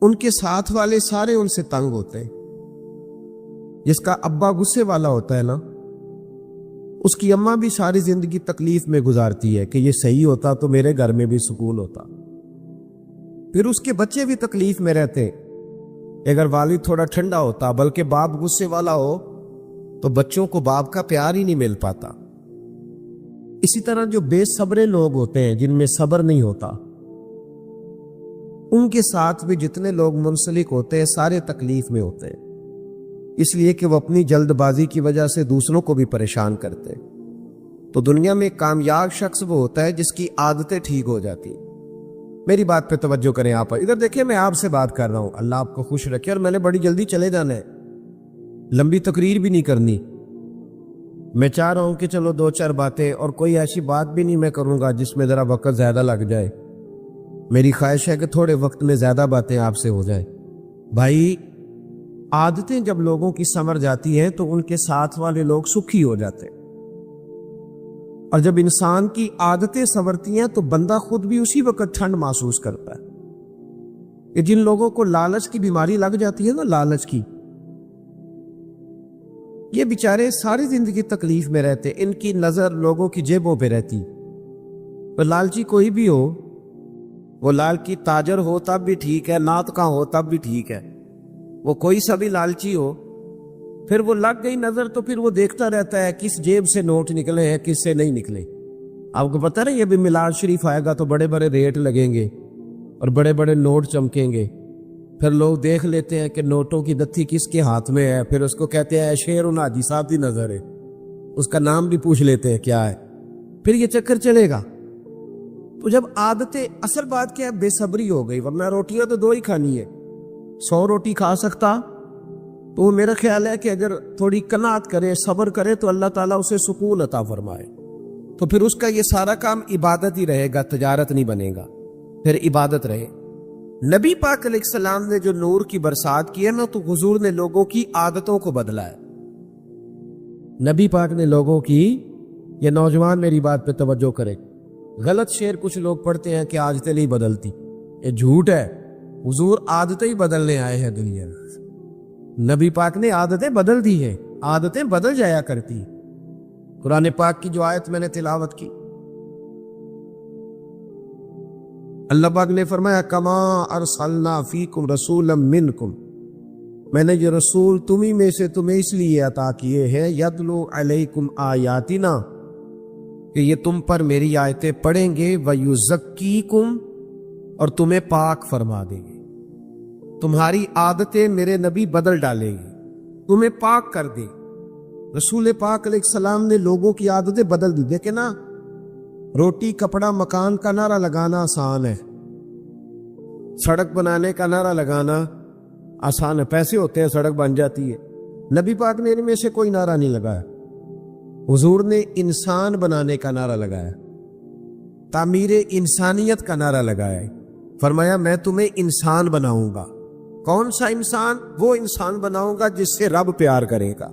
ان کے ساتھ والے سارے ان سے تنگ ہوتے ہیں. جس کا ابا غصے والا ہوتا ہے نا، اس کی اماں بھی ساری زندگی تکلیف میں گزارتی ہے کہ یہ صحیح ہوتا تو میرے گھر میں بھی سکون ہوتا. پھر اس کے بچے بھی تکلیف میں رہتے. اگر والد تھوڑا ٹھنڈا ہوتا بلکہ باپ غصے والا ہو تو بچوں کو باپ کا پیار ہی نہیں مل پاتا. اسی طرح جو بے صبرے لوگ ہوتے ہیں، جن میں صبر نہیں ہوتا، ان کے ساتھ بھی جتنے لوگ منسلک ہوتے ہیں سارے تکلیف میں ہوتے ہیں، اس لیے کہ وہ اپنی جلد بازی کی وجہ سے دوسروں کو بھی پریشان کرتے ہیں. تو دنیا میں کامیاب شخص وہ ہوتا ہے جس کی عادتیں ٹھیک ہو جاتی. میری بات پہ توجہ کریں. آپ ادھر دیکھیں، میں آپ سے بات کر رہا ہوں، اللہ آپ کو خوش رکھے. اور میں نے بڑی جلدی چلے جانا ہے، لمبی تقریر بھی نہیں کرنی. میں چاہ رہا ہوں کہ چلو 2-4 باتیں، اور کوئی ایسی بات بھی نہیں میں کروں گا جس میں ذرا وقت زیادہ لگ جائے. میری خواہش ہے کہ تھوڑے وقت میں زیادہ باتیں آپ سے ہو جائیں. بھائی، عادتیں جب لوگوں کی سنور جاتی ہیں تو ان کے ساتھ والے لوگ سکھی ہو جاتے ہیں. اور جب انسان کی عادتیں سنورتی ہیں تو بندہ خود بھی اسی وقت ٹھنڈ محسوس کرتا ہے. کہ جن لوگوں کو لالچ کی بیماری لگ جاتی ہے نا، لالچ کی، یہ بیچارے ساری زندگی تکلیف میں رہتے. ان کی نظر لوگوں کی جیبوں پہ رہتی. تو لالچی کوئی بھی ہو، وہ لال کی تاجر ہو تب بھی ٹھیک ہے، نعت کا ہو تب بھی ٹھیک ہے، وہ کوئی سا بھی لالچی ہو، پھر وہ لگ گئی نظر تو پھر وہ دیکھتا رہتا ہے کس جیب سے نوٹ نکلے ہیں کس سے نہیں نکلے. آپ کو پتہ ہے یہ بھی میلاد شریف آئے گا تو بڑے بڑے ریٹ لگیں گے اور بڑے بڑے نوٹ چمکیں گے. پھر لوگ دیکھ لیتے ہیں کہ نوٹوں کی دتھی کس کے ہاتھ میں ہے، پھر اس کو کہتے ہیں شیر حاجی صاحب کی نظر ہے، اس کا نام بھی پوچھ لیتے ہیں کیا ہے. پھر یہ چکر چلے گا. تو جب عادتیں، اصل بات کیا ہے، بے صبری ہو گئی. ورنہ روٹیاں تو 2 ہی کھانی ہے. 100 روٹی کھا سکتا تو وہ میرا خیال ہے کہ اگر تھوڑی قناعت کرے، صبر کرے تو اللہ تعالیٰ اسے سکون عطا فرمائے. تو پھر اس کا یہ سارا کام عبادت ہی رہے گا، تجارت نہیں بنے گا، پھر عبادت رہے. نبی پاک علیہ السلام نے جو نور کی برسات کی ہے نا، تو حضور نے لوگوں کی عادتوں کو بدلا ہے. نبی پاک نے لوگوں کی، یہ نوجوان میری بات پہ توجہ کرے، غلط شعر کچھ لوگ پڑھتے ہیں کہ عادتیں نہیں بدلتی. یہ جھوٹ ہے. حضور عادتیں ہی بدلنے آئے ہیں دنیا میں. نبی پاک نے عادتیں بدل دی ہیں، عادتیں بدل جایا کرتی. قرآن پاک کی جو آیت میں نے تلاوت کی، اللہ پاک نے فرمایا کما ارسلنا فیکم رسولا منکم، میں نے یہ رسول تمہیں میں سے تمہیں اس لیے عطا کیے ہیں، یتلو علیکم آیاتنا، کہ یہ تم پر میری آیتیں پڑھیں گے، ویزکیکم، اور تمہیں پاک فرما دیں گے. تمہاری عادتیں میرے نبی بدل ڈالیں گے، تمہیں پاک کر دے. رسول پاک علیہ السلام نے لوگوں کی عادتیں بدل دی. دیکھیں نا، روٹی کپڑا مکان کا نعرہ لگانا آسان ہے، سڑک بنانے کا نعرہ لگانا آسان ہے، پیسے ہوتے ہیں سڑک بن جاتی ہے. نبی پاک نے ان میں سے کوئی نعرہ نہیں لگایا. حضور نے انسان بنانے کا نعرہ لگایا، تعمیر انسانیت کا نعرہ لگایا. فرمایا میں تمہیں انسان بناؤں گا. کون سا انسان؟ وہ انسان بناؤں گا جس سے رب پیار کرے گا،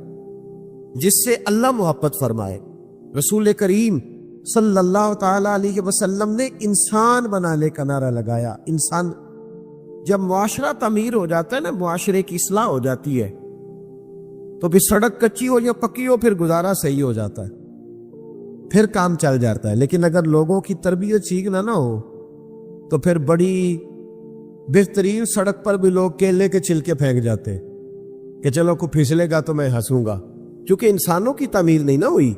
جس سے اللہ محبت فرمائے. رسول کریم صلی اللہ تعالی علیہ وسلم نے انسان بنانے کا نعرہ لگایا. انسان، جب معاشرہ تعمیر ہو جاتا ہے نا، معاشرے کی اصلاح ہو جاتی ہے، تو پھر سڑک کچی ہو یا پکی ہو پھر گزارا صحیح ہو جاتا ہے، پھر کام چل جاتا ہے. لیکن اگر لوگوں کی تربیت ٹھیک نہ ہو تو پھر بڑی بہترین سڑک پر بھی لوگ کیلے کے چھلکے پھینک جاتے کہ چلو کوئی پھسلے گا تو میں ہنسوں گا. چونکہ انسانوں کی تعمیر نہیں نہ ہوئی.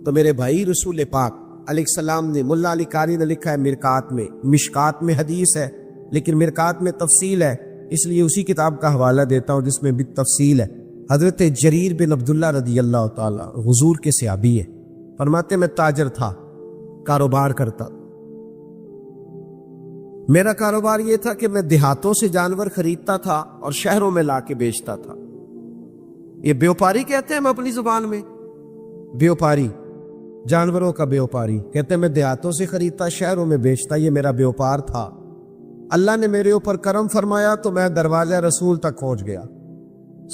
تو میرے بھائی، رسول پاک علیہ السلام نے، ملا علی قاری نے لکھا ہے مرکات میں، مشکات میں حدیث ہے لیکن مرکات میں تفصیل ہے، اس لیے اسی کتاب کا حوالہ دیتا ہوں جس میں بھی تفصیل ہے. حضرت جریر بن عبداللہ رضی اللہ تعالی حضور کے صحابی ہے، فرماتے میں تاجر تھا، کاروبار کرتا. میرا کاروبار یہ تھا کہ میں دیہاتوں سے جانور خریدتا تھا اور شہروں میں لا کے بیچتا تھا. یہ بیوپاری کہتے ہیں ہم اپنی زبان میں، بیوپاری، جانوروں کا بیوپاری کہتے ہیں. میں دیہاتوں سے خریدتا، شہروں میں بیچتا، یہ میرا بیوپار تھا. اللہ نے میرے اوپر کرم فرمایا تو میں دروازہ رسول تک پہنچ گیا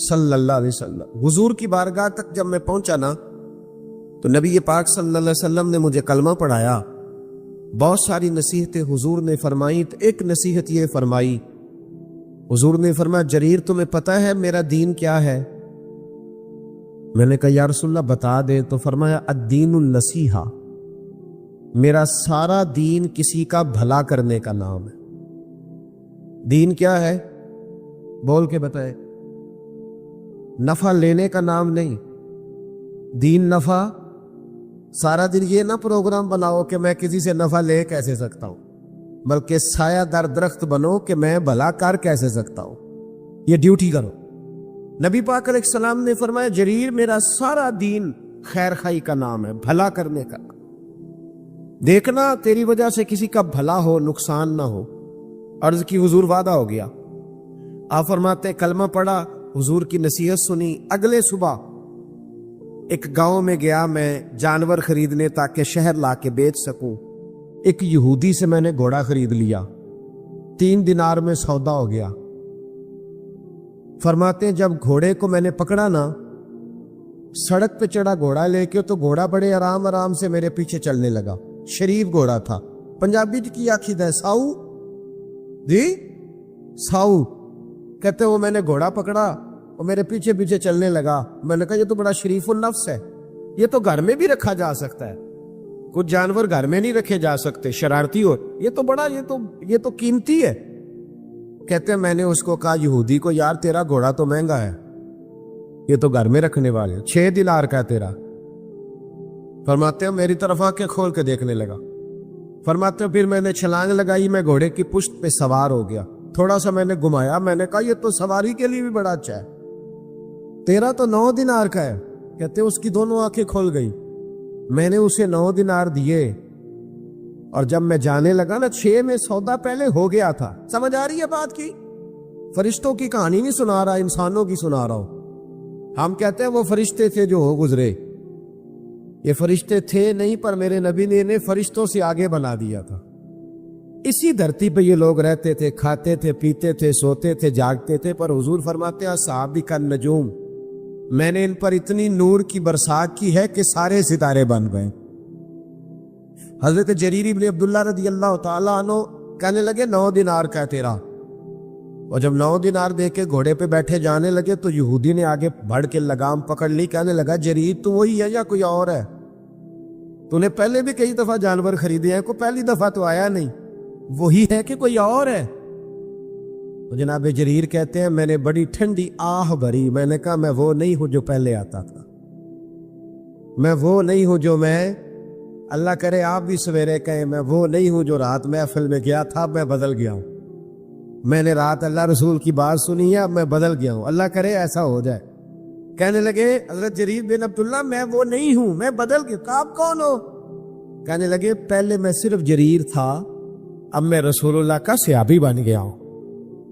صلی اللہ علیہ وسلم. حضور کی بارگاہ تک جب میں پہنچا نا، تو نبی پاک صلی اللہ علیہ وسلم نے مجھے کلمہ پڑھایا. بہت ساری نصیحتیں حضور نے فرمائی. تو ایک نصیحت یہ فرمائی حضور نے فرمایا جریر تمہیں پتہ ہے میرا دین کیا ہے؟ میں نے کہا یا رسول اللہ بتا دے. تو فرمایا الدین النصیحہ، میرا سارا دین کسی کا بھلا کرنے کا نام ہے. دین کیا ہے؟ بول کے بتائے. نفع لینے کا نام نہیں. دین نفع، سارا دن یہ نہ پروگرام بناؤ کہ میں کسی سے نفع لے کیسے سکتا ہوں، بلکہ سایہ در درخت بنو کہ میں بھلا کر کیسے سکتا ہوں. یہ ڈیوٹی کرو. نبی پاک علیہ السلام نے فرمایا جریر میرا سارا دین خیر خائی کا نام ہے، بھلا کرنے کا. دیکھنا تیری وجہ سے کسی کا بھلا ہو، نقصان نہ ہو. عرض کی حضور وعدہ ہو گیا. آپ فرماتے کلمہ پڑھا، حضور کی نصیحت سنی. اگلے صبح ایک گاؤں میں گیا میں جانور خریدنے تاکہ شہر لا کے بیچ سکوں. ایک یہودی سے میں نے گھوڑا خرید لیا، 3 دینار میں سودا ہو گیا. فرماتے ہیں جب گھوڑے کو میں نے پکڑا نا، سڑک پہ چڑھا گھوڑا لے کے، تو گھوڑا بڑے آرام آرام سے میرے پیچھے چلنے لگا. شریف گھوڑا تھا. پنجابی کی آخید ہے ساؤ جی، ساؤ کہتے وہ میں نے گھوڑا پکڑا اور میرے پیچھے پیچھے چلنے لگا. میں نے کہا یہ تو بڑا شریف النفس ہے، یہ تو گھر میں بھی رکھا جا سکتا ہے. کچھ جانور گھر میں نہیں رکھے جا سکتے، شرارتی ہو. یہ تو بڑا یہ تو قیمتی ہے. کہتے ہیں میں نے اس کو کہا یہودی کو یار تیرا گھوڑا تو مہنگا ہے، یہ تو گھر میں رکھنے والے 6 دینار کا ہے تیرا. فرماتے ہیں میری طرف آ کے کھول کے دیکھنے لگا. فرماتے ہیں پھر میں نے چھلانگ لگائی، میں گھوڑے کی پشت پہ سوار ہو گیا. تھوڑا سا میں نے گھمایا، میں نے کہا یہ تو سواری کے لیے بھی بڑا اچھا ہے، تیرا تو 9 دینار کا ہے. کہتے اس کی دونوں آنکھیں کھل گئی. میں نے اسے 9 دینار دیے اور جب میں جانے لگا نا 6 میں سودا پہلے ہو گیا تھا. سمجھ آ رہی ہے بات کی؟ فرشتوں کی کہانی نہیں سنا رہا، انسانوں کی سنا رہا ہوں. ہم کہتے ہیں وہ فرشتے تھے جو ہو گزرے، یہ فرشتے تھے نہیں، پر میرے نبی نے انہیں فرشتوں سے آگے بنا دیا تھا. اسی دھرتی پہ یہ لوگ رہتے تھے، کھاتے تھے، پیتے تھے، سوتے تھے، جاگتے تھے. پر حضور فرماتے ہیں صحابی کا نجوم، میں نے ان پر اتنی نور کی برسات کی ہے کہ سارے ستارے بن گئے. حضرت جریر بن عبداللہ رضی اللہ تعالیٰ عنہ کہنے لگے 9 دینار کا ہے تیرا. اور جب 9 دینار دے کے گھوڑے پہ بیٹھے جانے لگے تو یہودی نے آگے بڑھ کے لگام پکڑ لی. کہنے لگا جریر تو وہی ہے یا کوئی اور ہے؟ تو نے پہلے بھی کئی دفعہ جانور خریدے ہیں، کوئی پہلی دفعہ تو آیا نہیں، وہی ہے کہ کوئی اور ہے؟ تو جناب جریر کہتے ہیں میں نے بڑی ٹھنڈی آہ بھری. میں نے کہا میں وہ نہیں ہوں جو پہلے آتا تھا، میں وہ نہیں ہوں جو میں، اللہ کرے آپ بھی سویرے کہیں میں وہ نہیں ہوں جو رات محفل میں گیا تھا، میں بدل گیا ہوں. میں نے رات اللہ رسول کی بات سنی ہے، اب میں بدل گیا ہوں، اللہ کرے ایسا ہو جائے. کہنے لگے حضرت جریر بن عبداللہ میں وہ نہیں ہوں، میں بدل گیا. کہا آپ کون ہو؟ کہنے لگے پہلے میں صرف جریر تھا، اب میں رسول اللہ کا صحابی بن گیا ہوں،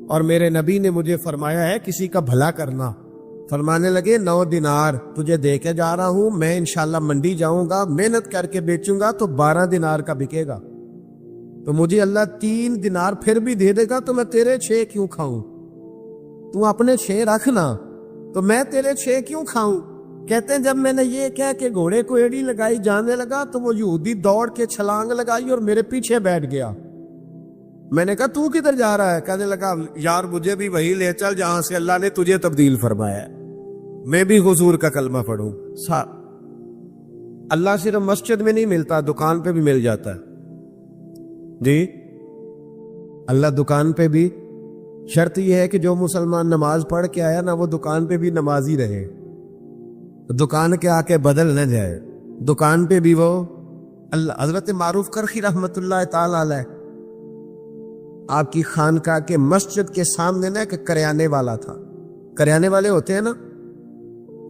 اور میرے نبی نے مجھے فرمایا ہے کسی کا بھلا کرنا. فرمانے لگے 9 دینار تجھے دے کے جا رہا ہوں، میں انشاءاللہ منڈی جاؤں گا، محنت کر کے بیچوں گا تو 12 دینار کا بکے گا. تو مجھے اللہ 3 دینار پھر بھی دے دے گا تو میں تیرے 6 کیوں کھاؤں؟ تو اپنے 6 رکھنا، تو میں تیرے 6 کیوں کھاؤں؟ کہتے ہیں جب میں نے یہ کہہ کے گھوڑے کو ایڑی لگائی جانے لگا تو وہ یہودی دوڑ کے چھلانگ لگائی اور میرے پیچھے بیٹھ گیا. میں نے کہا تو کدھر جا رہا ہے؟ کہنے لگا یار مجھے بھی وہی لے چل جہاں سے اللہ نے تجھے تبدیل فرمایا ہے، میں بھی حضور کا کلمہ پڑھوں. اللہ صرف مسجد میں نہیں ملتا، دکان پہ بھی مل جاتا ہے جی. اللہ دکان پہ بھی، شرط یہ ہے کہ جو مسلمان نماز پڑھ کے آیا نا وہ دکان پہ بھی نمازی رہے، دکان کے آ کے بدل نہ جائے. دکان پہ بھی وہ اللہ. حضرت معروف کرخی رحمت اللہ تعالی علیہ آپ کی خانقاہ کے مسجد کے سامنے نا ایک کریانے والا تھا. کریانے والے ہوتے ہیں نا،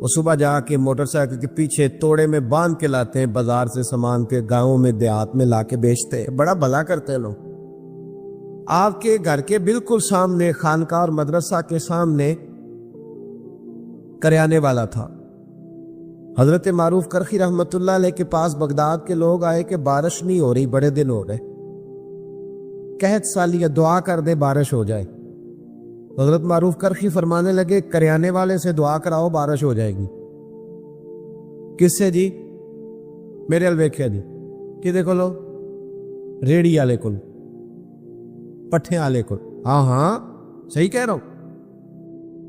وہ صبح جا کے موٹر سائیکل کے پیچھے توڑے میں باندھ کے لاتے ہیں بازار سے سامان کے، گاؤں میں دیہات میں لا کے بیچتے ہیں، بڑا بھلا کرتے ہیں لوگ. آپ کے گھر کے بالکل سامنے خانقاہ اور مدرسہ کے سامنے کریانے والا تھا. حضرت معروف کرخی رحمت اللہ علیہ کے پاس بغداد کے لوگ آئے کہ بارش نہیں ہو رہی، بڑے دن ہو رہے، قحط سالی ہے، دعا کر دے بارش ہو جائے. حضرت معروف کرخی فرمانے لگے کریانے والے سے دعا کراؤ بارش ہو جائے گی. کس سے جی؟ میرے الویکھیا جی کہ دیکھو لو ریڑی والے کو، پٹھے والے کو. ہاں صحیح کہہ رہا ہوں؟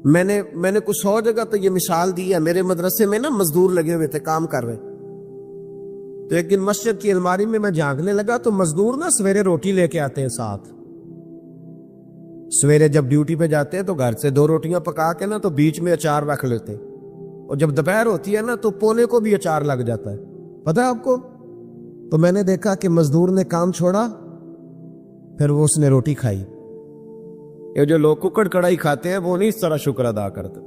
میں نے کچھ 100 جگہ تو یہ مثال دی ہے. میرے مدرسے میں نا مزدور لگے ہوئے تھے, کام کر رہے. تو ایک دن مسجد کی الماری میں جھانکنے لگا تو مزدور نا سویرے روٹی لے کے آتے ہیں ساتھ. سویرے جب ڈیوٹی پہ جاتے ہیں تو گھر سے 2 روٹیاں پکا کے نا تو بیچ میں اچار رکھ لیتے, اور جب دوپہر ہوتی ہے نا تو پونے کو بھی اچار لگ جاتا ہے. پتہ ہے آپ کو؟ تو میں نے دیکھا کہ مزدور نے کام چھوڑا, پھر وہ اس نے روٹی کھائی. یہ جو لوگ ککڑ کڑائی کھاتے ہیں وہ نہیں اس طرح شکر ادا کرتے.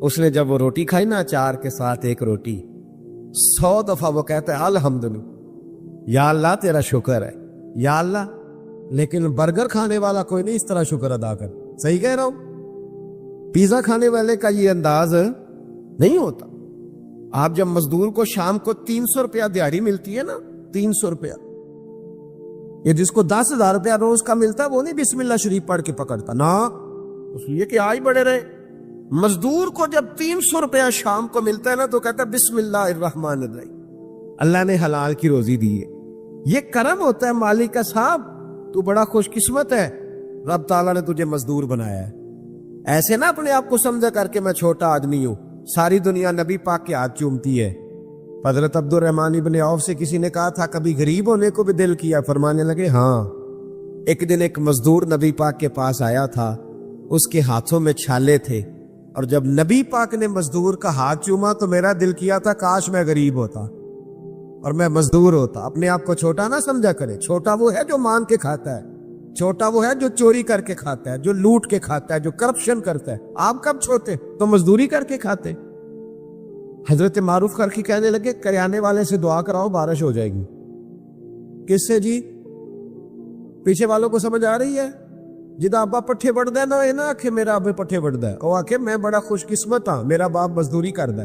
اس نے جب وہ روٹی کھائی نا اچار کے ساتھ ایک روٹی, 100 دفعہ وہ کہتا ہے الحمدللہ, یا اللہ تیرا شکر ہے, یا اللہ. لیکن برگر کھانے والا کوئی نہیں اس طرح شکر ادا کر. صحیح کہہ رہا ہوں؟ پیزا کھانے والے کا یہ انداز نہیں ہوتا. آپ جب مزدور کو شام کو 300 روپیہ دیہڑی ملتی ہے نا, 300 روپیہ, یہ جس کو 10,000 روپیہ روز کا ملتا ہے وہ نہیں بسم اللہ شریف پڑھ کے پکڑتا نا, اس لیے کہ آج بڑے رہے. مزدور کو جب 300 روپیہ شام کو ملتا ہے نا تو کہتا ہے بسم اللہ الرحمن الرحیم, اللہ نے حلال کی روزی دی ہے. یہ کرم ہوتا ہے مالک کا. صاحب تو بڑا خوش قسمت ہے, رب تعالیٰ نے تجھے مزدور بنایا ہے. ایسے نہ اپنے آپ کو سمجھا کر کے میں چھوٹا آدمی ہوں, ساری دنیا نبی پاک کے ہاتھ چومتی ہے. حضرت عبد الرحمن ابن عوف سے کسی نے کہا تھا کبھی غریب ہونے کو بھی دل کیا؟ فرمانے لگے ہاں. ایک دن ایک مزدور نبی پاک کے پاس آیا تھا, اس کے ہاتھوں میں چھالے تھے, اور جب نبی پاک نے مزدور کا ہاتھ چوما تو میرا دل کیا تھا کاش میں غریب ہوتا اور میں مزدور ہوتا. اپنے آپ کو چھوٹا نہ سمجھا کرے. چھوٹا وہ ہے جو مانگ کے کھاتا ہے, چھوٹا وہ ہے جو چوری کر کے کھاتا ہے, جو لوٹ کے کھاتا ہے, جو کرپشن کرتا ہے. آپ کب چھوٹے؟ تو مزدوری کر کے کھاتے. حضرت معروف کرخی کہنے لگے کریانے والے سے دعا کراؤ بارش ہو جائے گی. کس سے جی؟ پیچھے والوں کو سمجھ آ رہی ہے؟ جدا ابا پٹھے بڑھ دے نا, نا کہ میرا ابے پٹھے بڑھ دے, وہ آکے میں بڑا خوش قسمت ہاں, میرا باپ مزدوری کر دے.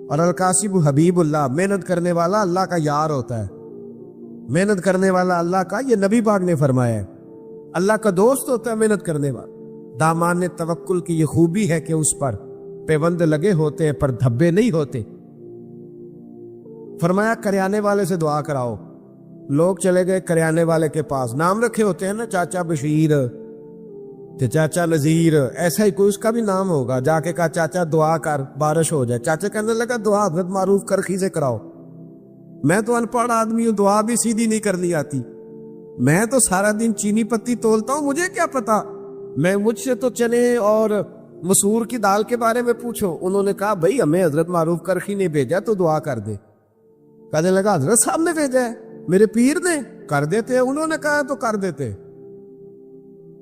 اور القاسب حبیب اللہ, محنت کرنے والا اللہ کا یار ہوتا ہے. محنت کرنے والا اللہ کا, یہ نبی پاک نے فرمایا ہے, اللہ کا دوست ہوتا ہے محنت کرنے والا. دامان توکل کی یہ خوبی ہے کہ اس پر پیوند لگے ہوتے ہیں پر دھبے نہیں ہوتے. فرمایا کریانے والے سے دعا کراؤ. لوگ چلے گئے کریانے والے کے پاس, نام رکھے ہوتے ہیں نا, چاچا بشیر, چاچا نذیر, ایسا ہی کوئی اس کا بھی نام ہوگا. جا کے کہا چاچا دعا کر بارش ہو جائے. چاچا کہنے لگا دعا حضرت معروف کرخی سے کراؤ. میں تو ان پڑھ آدمی ہوں, دعا بھی سیدھی نہیں کرنی آتی. میں تو سارا دن چینی پتی تولتا ہوں, مجھے کیا پتا. میں مجھ سے تو چنے اور مسور کی دال کے بارے میں پوچھو. انہوں نے کہا بھائی ہمیں حضرت معروف کرخی نے بھیجا تو دعا کر دے. کہنے لگا حضرت صاحب نے بھیجا ہے, میرے پیر نے, کر دیتے. انہوں نے کہا تو کر دیتے.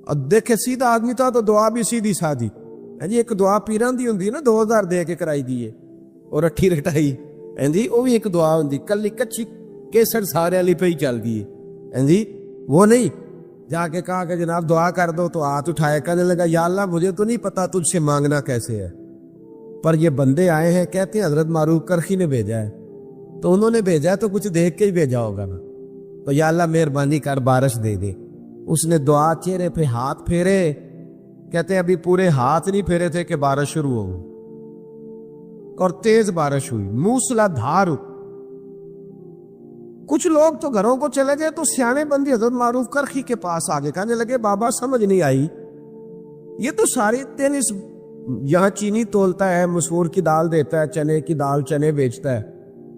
اور دیکھے سیدھا آدمی تھا تو دعا بھی سیدھی سادھی. جی ایک دعا پیران دی ہوندی نا 2000 دے کے کرائی دیے اور اٹھی رٹائی, جی وہ بھی ایک دعا ہوندی, کلی کچھی کیسر سارے والی پہ ہی چل گئی. جی وہ نہیں, جا کے کہا کہ جناب دعا کر دو تو ہاتھ اٹھایا. کہنے لگا یا اللہ مجھے تو نہیں پتا تجھ سے مانگنا کیسے ہے, پر یہ بندے آئے ہیں کہتے ہیں حضرت معروف کرخی نے بھیجا ہے, تو انہوں نے بھیجا ہے تو کچھ دیکھ کے ہی بھیجا ہوگا نا, تو یا اللہ مہربانی کر بارش دے دے. اس نے دعا چہرے پہ ہاتھ پھیرے, کہتے ہیں ابھی پورے ہاتھ نہیں پھیرے تھے کہ بارش شروع ہو, اور تیز بارش ہوئی, موسلا دھار. کچھ لوگ تو گھروں کو چلے گئے تو سیانے بندی حضرت معروف کرخی کے پاس آگے کہنے لگے بابا سمجھ نہیں آئی, یہ تو ساری دن اس یہاں چینی تولتا ہے, مسور کی دال دیتا ہے, چنے کی دال چنے بیچتا ہے,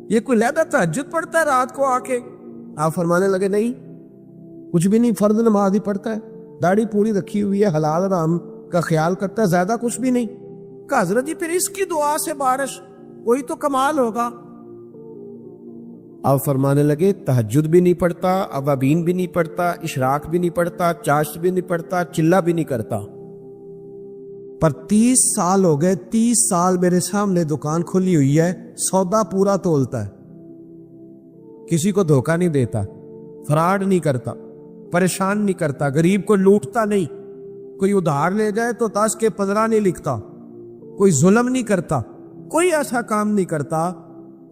یہ کوئی لہدا تہجد پڑھتا ہے رات کو آ کے؟ آپ فرمانے لگے نہیں کچھ بھی نہیں, فرض نماز ہی پڑھتا ہے, داڑھی پوری رکھی ہوئی ہے, حلال حرام کا خیال کرتا ہے, زیادہ کچھ بھی نہیں. کہ حضرت جی پھر اس کی دعا سے بارش, کوئی تو کمال ہوگا. آپ فرمانے لگے تہجد بھی نہیں پڑھتا, اوابین بھی نہیں پڑھتا, اشراق بھی نہیں پڑھتا, چاشت بھی نہیں پڑھتا, چلہ بھی نہیں کرتا, پر 30 سال ہو گئے, 30 سال میرے سامنے دکان کھلی ہوئی ہے, سودا پورا تولتا ہے, کسی کو دھوکہ نہیں دیتا, فراڈ نہیں کرتا, پریشان نہیں کرتا, غریب کو لوٹتا نہیں, کوئی ادھار لے جائے تو 10 کے 15 نہیں لکھتا, کوئی ظلم نہیں کرتا, کوئی ایسا کام نہیں کرتا.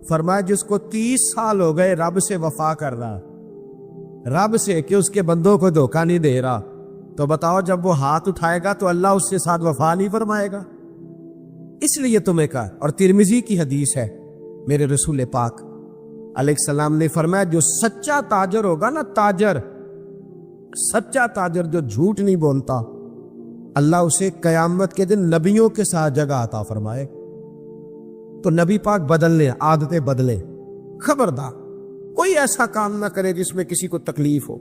فرمایا جس کو 30 سال ہو گئے رب سے وفا کر رہا, رب سے کہ اس کے بندوں کو دھوکہ نہیں دے رہا, تو بتاؤ جب وہ ہاتھ اٹھائے گا تو اللہ اس کے ساتھ وفا نہیں فرمائے گا. اس لیے تمہیں کہا, اور ترمذی کی حدیث ہے, میرے رسول پاک علیہ السلام نے فرمایا جو سچا تاجر ہوگا نا, تاجر, سچا تاجر جو جھوٹ نہیں بولتا, اللہ اسے قیامت کے دن نبیوں کے ساتھ جگہ عطا فرمائے. تو نبی پاک بدل لیں، عادتیں بدلیں. خبردار کوئی ایسا کام نہ کرے جس میں کسی کو تکلیف ہو.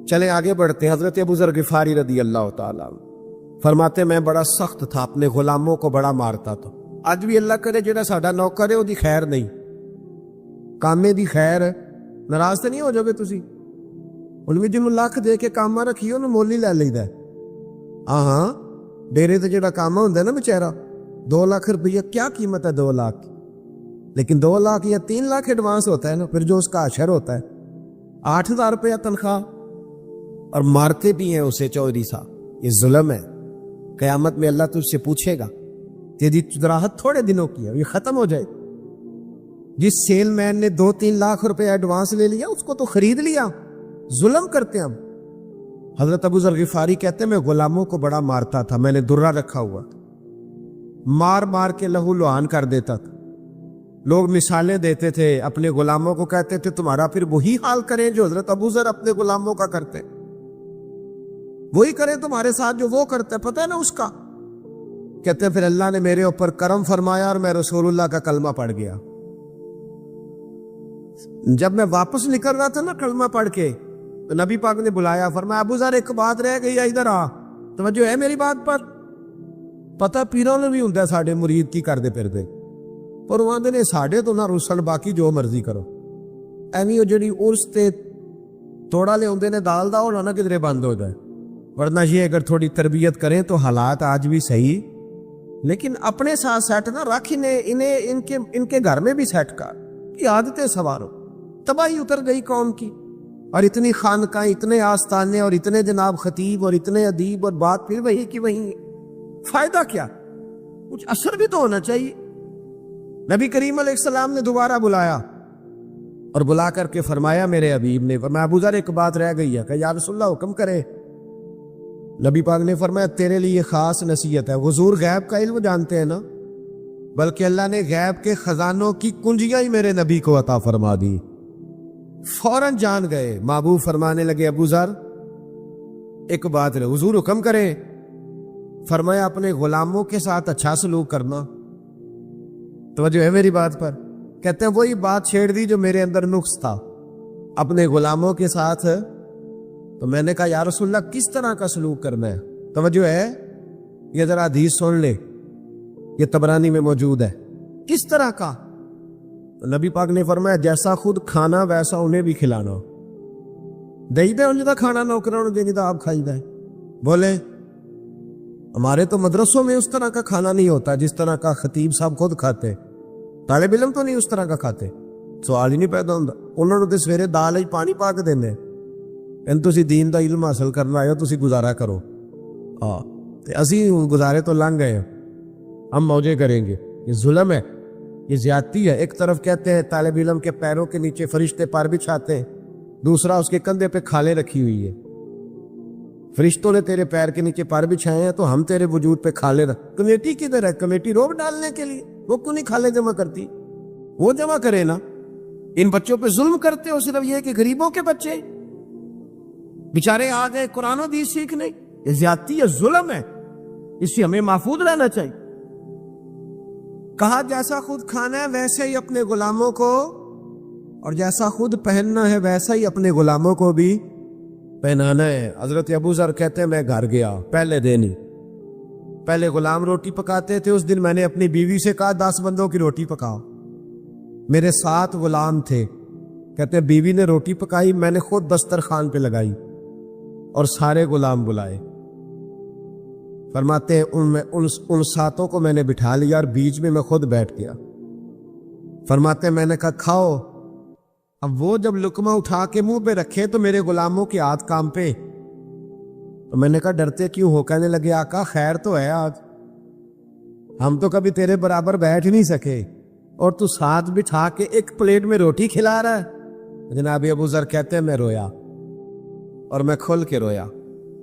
چلیں آگے بڑھتے ہیں. حضرت ابو ذر غفاری رضی اللہ تعالیٰ فرماتے میں بڑا سخت تھا، اپنے غلاموں کو بڑا مارتا تھا. اج بھی اللہ کرے جڑا ساڈا نوکر ہے وہ خیر نہیں، کامے دی خیر ہے. ناراض تو نہیں ہو جاؤ گے تسی؟ ان میں جنوں لاکھ دے کے کاما رکھیے انہوں مول ہی لے لیدا ہے. ہاں ڈیرے تے جڑا کاما ہوندا ہے نا بیچارہ، 2 لاکھ روپیہ کیا قیمت ہے 2 لاکھ کی، لیکن 2 لاکھ یا 3 لاکھ ایڈوانس ہوتا ہے نا، پھر جو اس کا اشر ہوتا ہے 8,000 روپیہ تنخواہ، اور مارتے بھی ہیں اسے چودھری صاحب. یہ ظلم ہے. قیامت میں اللہ تجھ سے پوچھے گا تیری چدراہت تھوڑے دنوں کی ہے، یہ ختم ہو جائے. جس سیل مین نے 2-3 لاکھ روپے ایڈوانس لے لیا اس کو تو خرید لیا. ظلم کرتے ہیں ہم. حضرت ابو ذر غفاری کہتے ہیں میں غلاموں کو بڑا مارتا تھا، میں نے درہ رکھا ہوا تھا، مار مار کے لہو لعان کر دیتا تھا. لوگ مثالیں دیتے تھے، اپنے غلاموں کو کہتے تھے تمہارا پھر وہی حال کریں جو حضرت ابو ذر اپنے غلاموں کا کرتے، وہی کریں تمہارے ساتھ جو وہ کرتے. پتہ ہے نا اس کا. کہتے ہیں پھر اللہ نے میرے اوپر کرم فرمایا اور میں رسول اللہ کا کلمہ پڑھ گیا. جب میں واپس نکل رہا تھا نا کلمہ پڑھ کے، تو نبی پاک نے بلایا، فرمایا ابو ذر ایک بات رہ گئی ہے، ادھر آ. توجہ ہے میری بات پر؟ پتہ پیروں نے بھی ہوندا ہے ساڈے مرید کی کردے پھردے، پر وہ آندے نے ساڈے تو نہ رسل، باقی جو مرضی کرو. ایویں وہ جڑی عرس تے توڑا لے ہوندے نے دال دا، اور نہ کدھرے بند ہو جائے. ورنہ یہ اگر تھوڑی تربیت کریں تو حالات آج بھی صحیح، لیکن اپنے ساتھ سیٹ نہ رکھ، انہیں ان کے گھر میں بھی سیٹ کر کی عادتیں سوارو. تباہی اتر گئی قوم کی، اور اتنی خانقاہیں، اتنے آستانے، اور اتنے جناب خطیب، اور اتنے ادیب، اور بات پھر وہی کی وہی. فائدہ کیا؟ کچھ اثر بھی تو ہونا چاہیے. نبی کریم علیہ السلام نے دوبارہ بلایا، اور بلا کر کے فرمایا میرے حبیب نے، فرمایا ابو ذر ایک بات رہ گئی ہے. کہ یا رسول اللہ حکم کرے. نبی پاک نے فرمایا تیرے لیے خاص نصیحت ہے. حضور غیب کا علم جانتے ہیں نا، بلکہ اللہ نے غیب کے خزانوں کی کنجیاں ہی میرے نبی کو عطا فرما دی. فوراً جان گئے. محبوب فرمانے لگے ابو ذر ایک بات ہے. حضور حکم کریں. فرمایا اپنے غلاموں کے ساتھ اچھا سلوک کرنا. توجہ ہے میری بات پر؟ کہتے ہیں وہی بات چھیڑ دی جو میرے اندر نقص تھا، اپنے غلاموں کے ساتھ. تو میں نے کہا یا رسول اللہ کس طرح کا سلوک کرنا ہے؟ توجہ ہے؟ یہ ذرا حدیث سن لے، یہ طبرانی میں موجود ہے. کس طرح کا؟ نبی پاک نے فرمایا جیسا خود کھانا ویسا انہیں بھی کھلانا. دہی دے انہیں دا کھانا نوکروں دینی دا آپ کھائی دائیں. بولے ہمارے تو مدرسوں میں اس طرح کا کھانا نہیں ہوتا جس طرح کا خطیب صاحب خود کھاتے. طالب علم تو نہیں اس طرح کا کھاتے. سوال ہی نہیں پیدا ہوتا. انہوں نے تو سویرے دال ہی پانی پا کے دینے. تسی دین دا علم حاصل کرنا آئے ہو، تسی گزارا کرو. اسی گزارے تو لنگ گئے، ہم موجے کریں گے. یہ ظلم ہے، یہ زیادتی ہے. ایک طرف کہتے ہیں طالب علم کے پیروں کے نیچے فرشتے پر بچھاتے ہیں، دوسرا اس کے کندھے پہ کھالیں رکھی ہوئی ہے. فرشتوں نے تیرے پیر کے نیچے پر بچھائے ہیں تو ہم تیرے وجود پہ کھالیں رکھ. کمیٹی کدھر ہے؟ کمیٹی روب ڈالنے کے لیے. وہ کیوں نہیں کھالیں جمع کرتی؟ وہ جمع کرے نا. ان بچوں پہ ظلم کرتے ہو صرف یہ کہ غریبوں کے بچے بیچارے آ گئے قرآن و حدیث سیکھنے. یہ زیادتی ہے، ظلم ہے. اس سے ہمیں محفوظ رہنا چاہیے. کہا جیسا خود کھانا ہے ویسے ہی اپنے غلاموں کو، اور جیسا خود پہننا ہے ویسا ہی اپنے غلاموں کو بھی پہنانا ہے. حضرت ابو ذر کہتے ہیں میں گھر گیا پہلے دن ہی. پہلے غلام روٹی پکاتے تھے. اس دن میں نے اپنی بیوی سے کہا 10 بندوں کی روٹی پکاؤ. میرے 7 غلام تھے. کہتے ہیں بیوی نے روٹی پکائی، میں نے خود دسترخوان پہ لگائی اور سارے غلام بلائے. فرماتے ہیں ان 7 کو میں نے بٹھا لیا اور بیچ میں خود بیٹھ گیا. فرماتے ہیں میں نے کہا کھاؤ. اب وہ جب لقمہ اٹھا کے منہ پہ رکھے تو میرے غلاموں کے ہاتھ کام پہ. تو میں نے کہا ڈرتے کیوں ہو؟ کہنے لگے آقا خیر تو ہے آج، ہم تو کبھی تیرے برابر بیٹھ نہیں سکے اور تو ساتھ بٹھا کے ایک پلیٹ میں روٹی کھلا رہا ہے. جناب ابو ذر کہتے ہیں میں رویا، اور میں کھل کے رویا،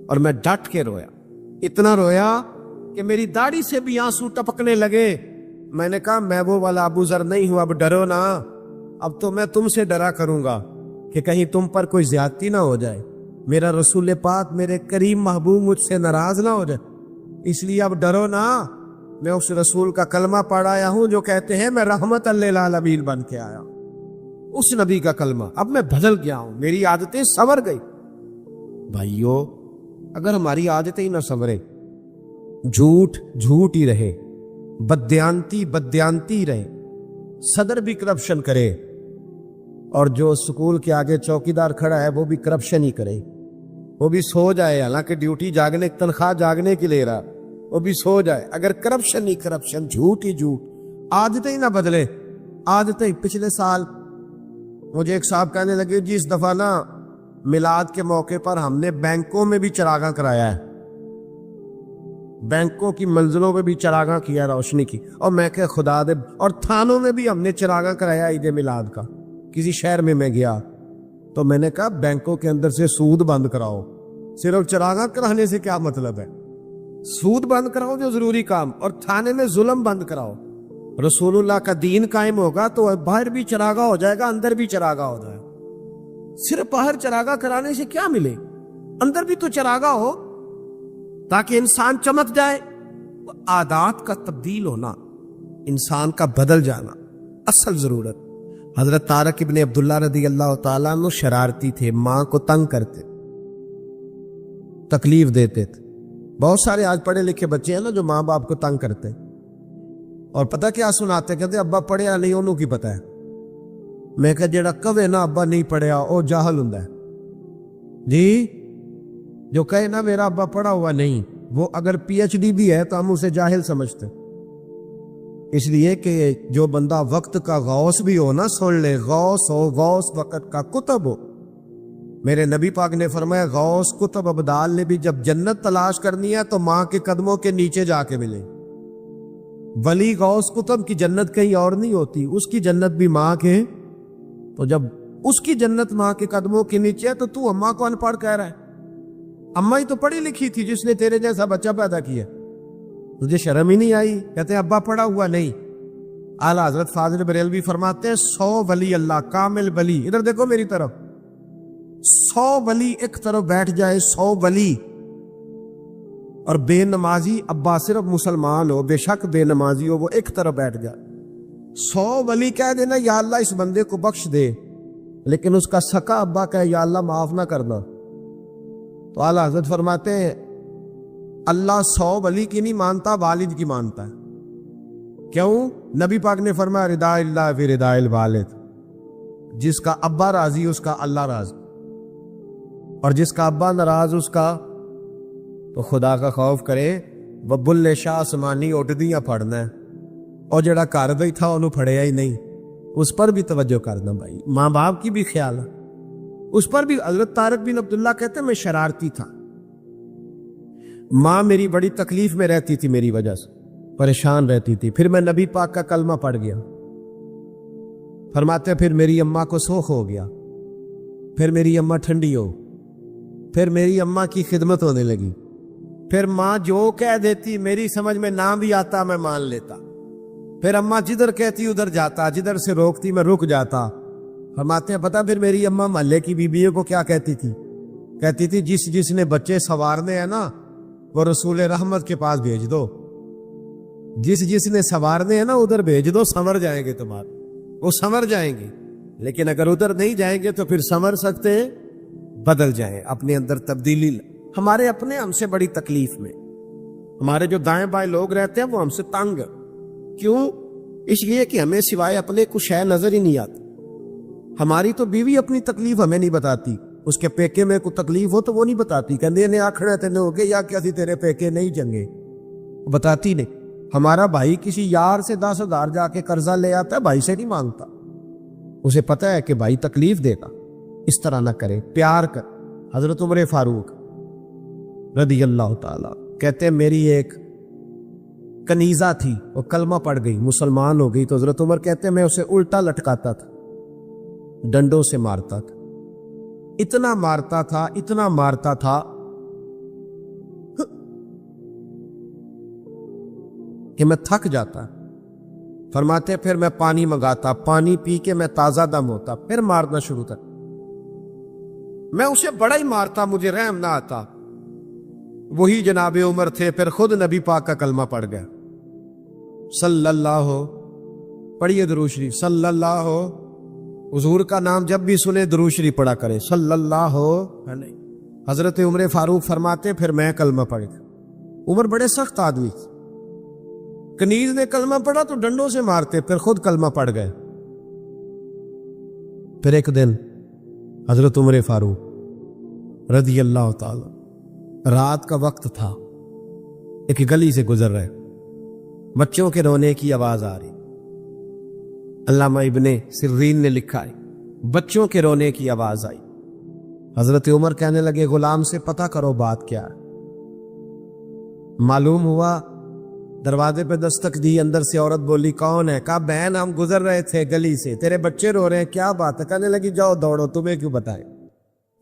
اور میں ڈٹ کے رویا. اتنا رویا کہ میری داڑھی سے بھی آنسو ٹپکنے لگے. میں نے کہا میں وہ والا ابو ذر نہیں ہوں، اب ڈرو نا. اب تو میں تم سے ڈرا کروں گا کہ کہیں تم پر کوئی زیادتی نہ ہو جائے. میرا رسول پاک میرے کریم محبوب مجھ سے ناراض نہ ہو جائے، اس لیے اب ڈرو نہ، میں اس رسول کا کلمہ پڑھ آیا ہوں جو کہتے ہیں میں رحمت للعالمین بن کے آیا ہوں، اس نبی کا کلمہ، اب میں بدل گیا ہوں، میری عادتیں سنور گئی۔ بھائیو، اگر ہماری عادتیں ہی نہ سنورے، جھوٹ جھوٹ ہی رہے، بدیانتی بدیانتی رہے، صدر بھی کرپشن کرے، اور جو سکول کے آگے چوکیدار کھڑا ہے وہ بھی کرپشن ہی کرے، وہ بھی سو جائے، حالانکہ ڈیوٹی جاگنے، تنخواہ جاگنے کی لے رہا، وہ بھی سو جائے، اگر کرپشن ہی کرپشن، جھوٹ ہی جھوٹ، عادتیں ہی نہ بدلے، عادتیں۔ پچھلے سال مجھے ایک صاحب کہنے لگے جی اس دفعہ نا میلاد کے موقع پر ہم نے بینکوں میں بھی چراغاں کرایا ہے، بینکوں کی منزلوں میں بھی چراغاں کیا، روشنی کی، اور میں کہ خدا دے، اور تھانوں میں بھی ہم نے چراغاں کرایا عید میلاد کا۔ کسی شہر میں گیا تو میں نے کہا بینکوں کے اندر سے سود بند کراؤ، صرف چراغاں کرانے سے کیا مطلب ہے؟ سود بند کراؤ جو ضروری کام، اور تھانے میں ظلم بند کراؤ۔ رسول اللہ کا دین قائم ہوگا تو باہر بھی چراغاں ہو جائے گا، اندر بھی چراغاں ہو جائے گا۔ صرف باہر چراغاں کرانے سے کیا ملے؟ اندر بھی تو چراغاں ہو تاکہ انسان چمک جائے۔ عادات کا تبدیل ہونا، انسان کا بدل جانا اصل ضرورت۔ حضرت طارق ابن عبداللہ رضی اللہ تعالیٰ عنہ شرارتی تھے، ماں کو تنگ کرتے، تکلیف دیتے تھے۔ بہت سارے آج پڑھے لکھے بچے ہیں نا جو ماں باپ کو تنگ کرتے، اور پتہ کیا سناتے، کہتے ابا پڑھیا نہیں انہوں کی پتہ ہے۔ میں کہ جڑا کہے نا ابا نہیں پڑھیا وہ جاہل ہوندا ہے جی، جو کہے نا میرا ابا پڑھا ہوا نہیں، وہ اگر پی ایچ ڈی بھی ہے تو ہم اسے جاہل سمجھتے، اس لیے کہ جو بندہ وقت کا غوث بھی ہو نا، سن لے، غوث ہو، غوث وقت کا کتب ہو۔ میرے نبی پاک نے فرمایا غوث کتب ابدال نے بھی جب جنت تلاش کرنی ہے تو ماں کے قدموں کے نیچے جا کے ملے۔ ولی غوث کتب کی جنت کہیں اور نہیں ہوتی، اس کی جنت بھی ماں کے، تو جب اس کی جنت ماں کے قدموں کے نیچے ہے تو اماں کو ان پڑھ کہہ رہا ہے؟ اماں ہی تو پڑھی لکھی تھی جس نے تیرے جیسا بچہ پیدا کیا، تجھے شرم ہی نہیں آئی؟ کہتے ہیں ابا پڑھا ہوا نہیں۔ اعلیٰ حضرت فاضل بریلوی فرماتے ہیں 100 ولی اللہ، کامل ولی، ادھر دیکھو میری طرف، 100 ولی ایک طرف بیٹھ جائے، 100 ولی، اور بے نمازی ابا صرف مسلمان ہو، بے شک بے نمازی ہو، وہ ایک طرف بیٹھ جائے، 100 ولی کہہ دینا یا اللہ اس بندے کو بخش دے، لیکن اس کا سکا ابا کہے یا اللہ معاف نہ کرنا، تو اعلیٰ حضرت فرماتے ہیں اللہ 100 ولی کی نہیں مانتا، والد کی مانتا ہے۔ کیوں؟ نبی پاک نے فرمایا رضا اللہ فی رضا الوالد، جس کا ابا راضی اس کا اللہ راضی، اور جس کا ابا ناراض اس کا، تو خدا کا خوف کرے، ببل شاہ آسمانی اٹھدیاں پڑھنا ہے، اور جڑا گھر دا ہی تھا انہوں پڑھیا ہی نہیں، اس پر بھی توجہ کرنا بھائی، ماں باپ کی بھی خیال ہے اس پر بھی۔ حضرت طارق بن عبداللہ کہتے ہیں میں شرارتی تھا، ماں میری بڑی تکلیف میں رہتی تھی، میری وجہ سے پریشان رہتی تھی، پھر میں نبی پاک کا کلمہ پڑھ گیا، فرماتے ہیں پھر میری اماں کو سوکھ ہو گیا، پھر میری اماں ٹھنڈی ہو، پھر میری اماں کی خدمت ہونے لگی، پھر ماں جو کہہ دیتی میری سمجھ میں نہ بھی آتا میں مان لیتا، پھر اماں جدھر کہتی ادھر جاتا، جدھر سے روکتی میں رک جاتا۔ فرماتے ہیں پتہ پھر میری اماں محلے کی بیویوں کو کیا کہتی تھی؟ کہتی تھی جس نے بچے سنوارنے ہیں نا وہ رسول رحمت کے پاس بھیج دو، جس نے سنوارنے ہیں نا ادھر بھیج دو، سنور جائیں گے تمہارے، وہ سنور جائیں گے، لیکن اگر ادھر نہیں جائیں گے تو پھر سنور سکتے بدل جائیں، اپنے اندر تبدیلی۔ ہمارے اپنے ہم سے بڑی تکلیف میں، ہمارے جو دائیں بائیں لوگ رہتے ہیں وہ ہم سے تنگ، کیوں؟ اس لیے کہ ہمیں سوائے اپنے کچھ ہے نظر ہی نہیں آتی۔ ہماری تو بیوی اپنی تکلیف ہمیں نہیں بتاتی، اس کے پیکے میں کوئی تکلیف ہو تو وہ نہیں بتاتی، کہندے نے آکھڑے تینے ہو گئے یا کیا تھی تیرے پیکے نہیں چنگے، بتاتی نہیں۔ ہمارا بھائی کسی یار سے 10,000 جا کے قرضہ لے آتا ہے، بھائی سے نہیں مانگتا، اسے پتہ ہے کہ بھائی تکلیف دے گا، اس طرح نہ کرے، پیار کر۔ حضرت عمر فاروق رضی اللہ تعالیٰ کہتے ہیں میری ایک کنیزہ تھی، وہ کلمہ پڑھ گئی، مسلمان ہو گئی، تو حضرت عمر کہتے ہیں میں اسے الٹا لٹکاتا تھا، ڈنڈوں سے مارتا تھا، اتنا مارتا تھا، اتنا مارتا تھا کہ میں تھک جاتا۔ فرماتے پھر میں پانی منگاتا، پانی پی کے میں تازہ دم ہوتا، پھر مارنا شروع تھا۔ میں اسے بڑا ہی مارتا، مجھے رحم نہ آتا۔ وہی جناب عمر تھے، پھر خود نبی پاک کا کلمہ پڑھ گیا، صلی اللہ، پڑھیے درود شریف، صلی اللہ، حضور کا نام جب بھی سنے درود شریف پڑھا کریں، صلی اللہ علیہ۔ حضرت عمر فاروق فرماتے پھر میں کلمہ پڑھ گیا۔ عمر بڑے سخت آدمی، کنیز نے کلمہ پڑھا تو ڈنڈوں سے مارتے، پھر خود کلمہ پڑھ گئے۔ پھر ایک دن حضرت عمر فاروق رضی اللہ تعالی، رات کا وقت تھا، ایک گلی سے گزر رہے، بچوں کے رونے کی آواز آ رہی۔ علامہ ابن سرین نے لکھا ہے بچوں کے رونے کی آواز آئی۔ حضرت عمر کہنے لگے غلام سے پتہ کرو بات کیا ہے۔ معلوم ہوا، دروازے پہ دستک دی، اندر سے عورت بولی کون ہے؟ کہا بہن ہم گزر رہے تھے گلی سے، تیرے بچے رو رہے ہیں، کیا بات ہے؟ کہنے لگی جاؤ دوڑو، تمہیں کیوں بتائے؟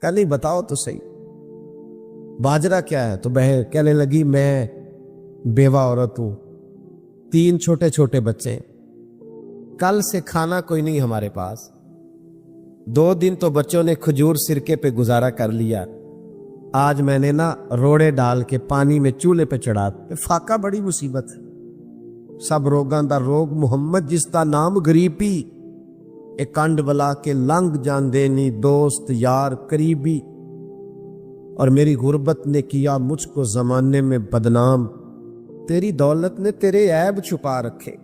کہا نہیں بتاؤ تو صحیح، باجرہ کیا ہے؟ تو بہن کہنے لگی میں بیوہ عورت ہوں، 3 چھوٹے چھوٹے بچے ہیں، کل سے کھانا کوئی نہیں ہمارے پاس، 2 دن تو بچوں نے کھجور سرکے پہ گزارا کر لیا، آج میں نے نا روڑے ڈال کے پانی میں چولہے پہ چڑھا، فاقہ بڑی مصیبت ہے، سب روگاں دا روگ محمد جس دا نام غریبی، ایک کنڈ بلا کے لنگ جان دینی، دوست یار قریبی، اور میری غربت نے کیا مجھ کو زمانے میں بدنام، تیری دولت نے تیرے عیب چھپا رکھے۔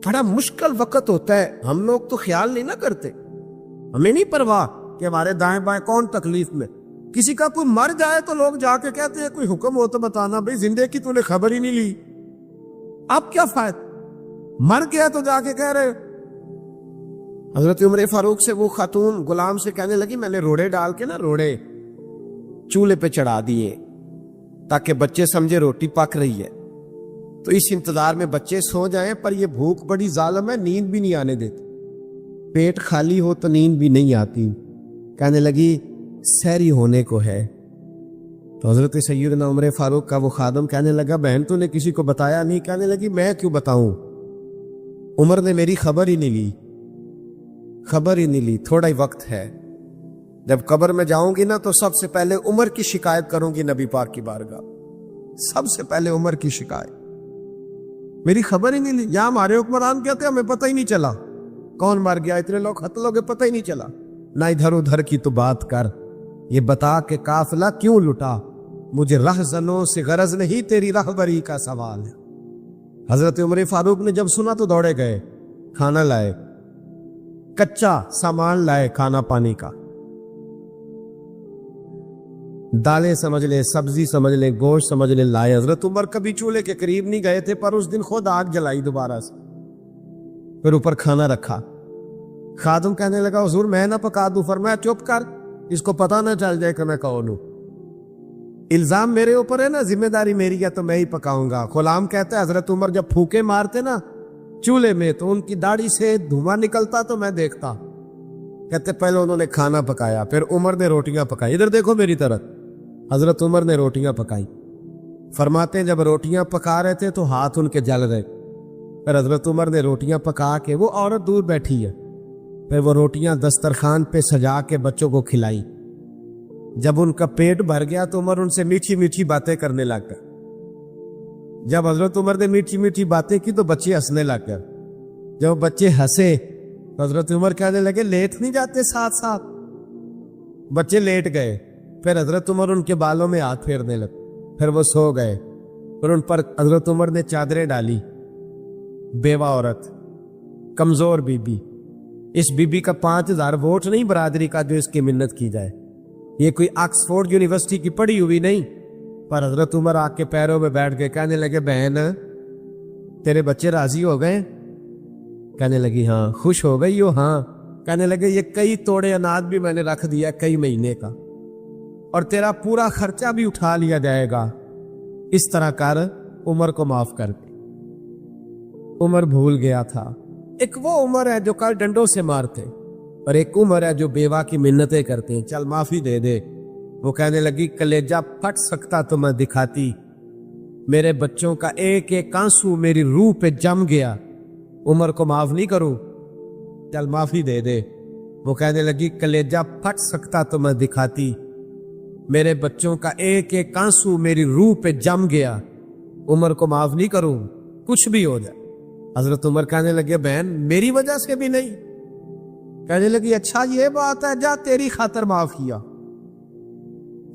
بڑا مشکل وقت ہوتا ہے، ہم لوگ تو خیال نہیں نہ کرتے، ہمیں نہیں پرواہ کہ ہمارے دائیں بائیں کون تکلیف میں، کسی کا کوئی مر جائے تو لوگ جا کے کہتے ہیں کوئی حکم ہو تو بتانا، بھئی زندے کی تو نے خبر ہی نہیں لی، اب کیا فائدہ، مر گیا تو جا کے کہہ رہے۔ حضرت عمر فاروق سے وہ خاتون غلام سے کہنے لگی میں نے روڑے ڈال کے نا روڑے چولہے پہ چڑھا دیے تاکہ بچے سمجھے روٹی پک رہی ہے، تو اس انتظار میں بچے سو جائیں، پر یہ بھوک بڑی ظالم ہے، نیند بھی نہیں آنے دیتی، پیٹ خالی ہو تو نیند بھی نہیں آتی۔ کہنے لگی سحری ہونے کو ہے، تو حضرت سیدنا عمر فاروق کا وہ خادم کہنے لگا بہن تو نے کسی کو بتایا نہیں؟ کہنے لگی میں کیوں بتاؤں، عمر نے میری خبر ہی نہیں لی، خبر ہی نہیں لی، تھوڑا ہی وقت ہے، جب قبر میں جاؤں گی نا تو سب سے پہلے عمر کی شکایت کروں گی نبی پاک کی بارگاہ، سب سے پہلے عمر کی شکایت، میری خبر ہی نہیں لی۔ یہاں ہمارے حکمران کہتے ہیں ہمیں پتہ ہی نہیں چلا کون مر گیا، اتنے لوگ قتل ہو گئے پتہ ہی نہیں چلا، نہ ادھر ادھر کی تو بات کر، یہ بتا کہ قافلہ کیوں لٹا، مجھے رہزنوں سے غرض نہیں، تیری رہبری کا سوال ہے۔ حضرت عمر فاروق نے جب سنا تو دوڑے گئے، کھانا لائے، کچا سامان لائے، کھانا پانی کا، دالیں سمجھ لیں، سبزی سمجھ لیں، گوشت سمجھ لیں، لائے۔ حضرت عمر کبھی چولہے کے قریب نہیں گئے تھے، پر اس دن خود آگ جلائی دوبارہ سے، پھر اوپر کھانا رکھا۔ خادم کہنے لگا حضور میں نہ پکا دوں؟ فرمایا چپ کر، اس کو پتہ نہ چل جائے کہ میں کون ہوں، الزام میرے اوپر ہے نا، ذمہ داری میری ہے تو میں ہی پکاؤں گا۔ غلام کہتا ہے حضرت عمر جب پھونکے مارتے نا چولہے میں تو ان کی داڑھی سے دھواں نکلتا تو میں دیکھتا، کہتے پہلے انہوں نے کھانا پکایا، پھر عمر نے روٹیاں پکائی، ادھر دیکھو میری طرف، حضرت عمر نے روٹیاں پکائی۔ فرماتے ہیں جب روٹیاں پکا رہے تھے تو ہاتھ ان کے جل رہے، پھر حضرت عمر نے روٹیاں پکا کے، وہ عورت دور بیٹھی ہے، پھر وہ روٹیاں دسترخوان پہ سجا کے بچوں کو کھلائی۔ جب ان کا پیٹ بھر گیا تو عمر ان سے میٹھی میٹھی باتیں کرنے لگ گئے۔ جب حضرت عمر نے میٹھی میٹھی باتیں کی تو بچے ہنسنے لگ گئے۔ جب بچے ہنسے تو حضرت عمر کہنے لگے لیٹ نہیں جاتے ساتھ ساتھ؟ بچے لیٹ گئے، پھر حضرت عمر ان کے بالوں میں ہاتھ پھیرنے لگے، پھر وہ سو گئے، پھر ان پر حضرت عمر نے چادریں ڈالی۔ بیوہ عورت، کمزور بی بی، اس بی بی کا 5000 ووٹ نہیں برادری کا جو اس کی منت کی جائے، یہ کوئی آکسفورڈ یونیورسٹی کی پڑھی ہوئی نہیں، پر حضرت عمر آ کے پیروں میں بیٹھ گئے، کہنے لگے بہن تیرے بچے راضی ہو گئے؟ کہنے لگی ہاں۔ خوش ہو گئی ہو؟ ہاں۔ کہنے لگے یہ کئی توڑے اناج بھی میں نے رکھ دیا کئی مہینے کا، اور تیرا پورا خرچہ بھی اٹھا لیا جائے گا، اس طرح کر عمر کو معاف کر دے۔ عمر بھول گیا تھا، ایک وہ عمر ہے جو کل ڈنڈوں سے مارتے، اور ایک عمر ہے جو بیوہ کی منتیں کرتے ہیں، چل معافی دے دے۔ وہ کہنے لگی کلیجہ پھٹ سکتا تو میں دکھاتی، میرے بچوں کا ایک ایک آنسو میری روح پہ جم گیا، عمر کو معاف نہیں کروں، چل معافی دے دے۔ وہ کہنے لگی کلیجہ پھٹ سکتا تو میں دکھاتی، میرے بچوں کا ایک ایک آنسو میری روح پہ جم گیا، عمر کو معاف نہیں کروں کچھ بھی ہو جائے۔ حضرت عمر کہنے لگے بہن میری وجہ سے بھی نہیں؟ کہنے لگی اچھا یہ بات ہے، جا تیری خاطر معاف کیا،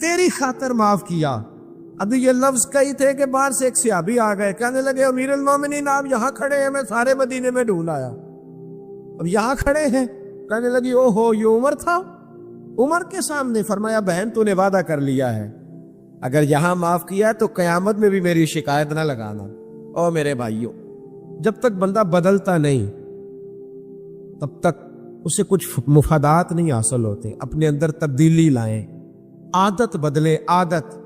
تیری خاطر معاف کیا۔ ابھی یہ لفظ کئی تھے کہ باہر سے ایک صحابی آ گئے، کہنے لگے امیر المومنین آپ یہاں کھڑے ہیں، میں سارے مدینے میں ڈھونڈ آیا، اب یہاں کھڑے ہیں۔ کہنے لگی او ہو یہ عمر تھا؟ عمر کے سامنے؟ فرمایا بہن تو نے وعدہ کر لیا ہے، اگر یہاں معاف کیا ہے تو قیامت میں بھی میری شکایت نہ لگانا۔ او میرے بھائیوں، جب تک بندہ بدلتا نہیں تب تک اسے کچھ مفادات نہیں حاصل ہوتے۔ اپنے اندر تبدیلی لائیں، عادت بدلے، عادت۔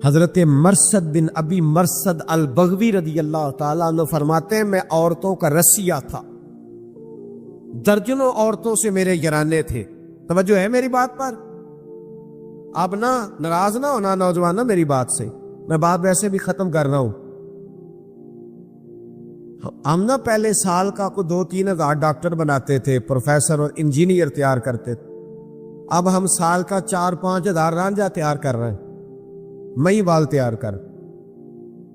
حضرت مرثد بن ابی مرثد البغوی رضی اللہ تعالیٰ عنہ فرماتے ہیں میں عورتوں کا رسیہ تھا، درجنوں عورتوں سے میرے یرانے تھے۔ توجہ ہے میری بات پر؟ آپ نہ ناراض نہ ہونا نوجوان میری بات سے، میں بات ویسے بھی ختم کر رہا ہوں۔ ہم نہ پہلے سال کا کو 2-3 ہزار ڈاکٹر بناتے تھے، پروفیسر اور انجینئر تیار کرتے تھے، اب ہم سال کا 4-5 ہزار رانجھا تیار کر رہے ہیں، مئی بال تیار کر۔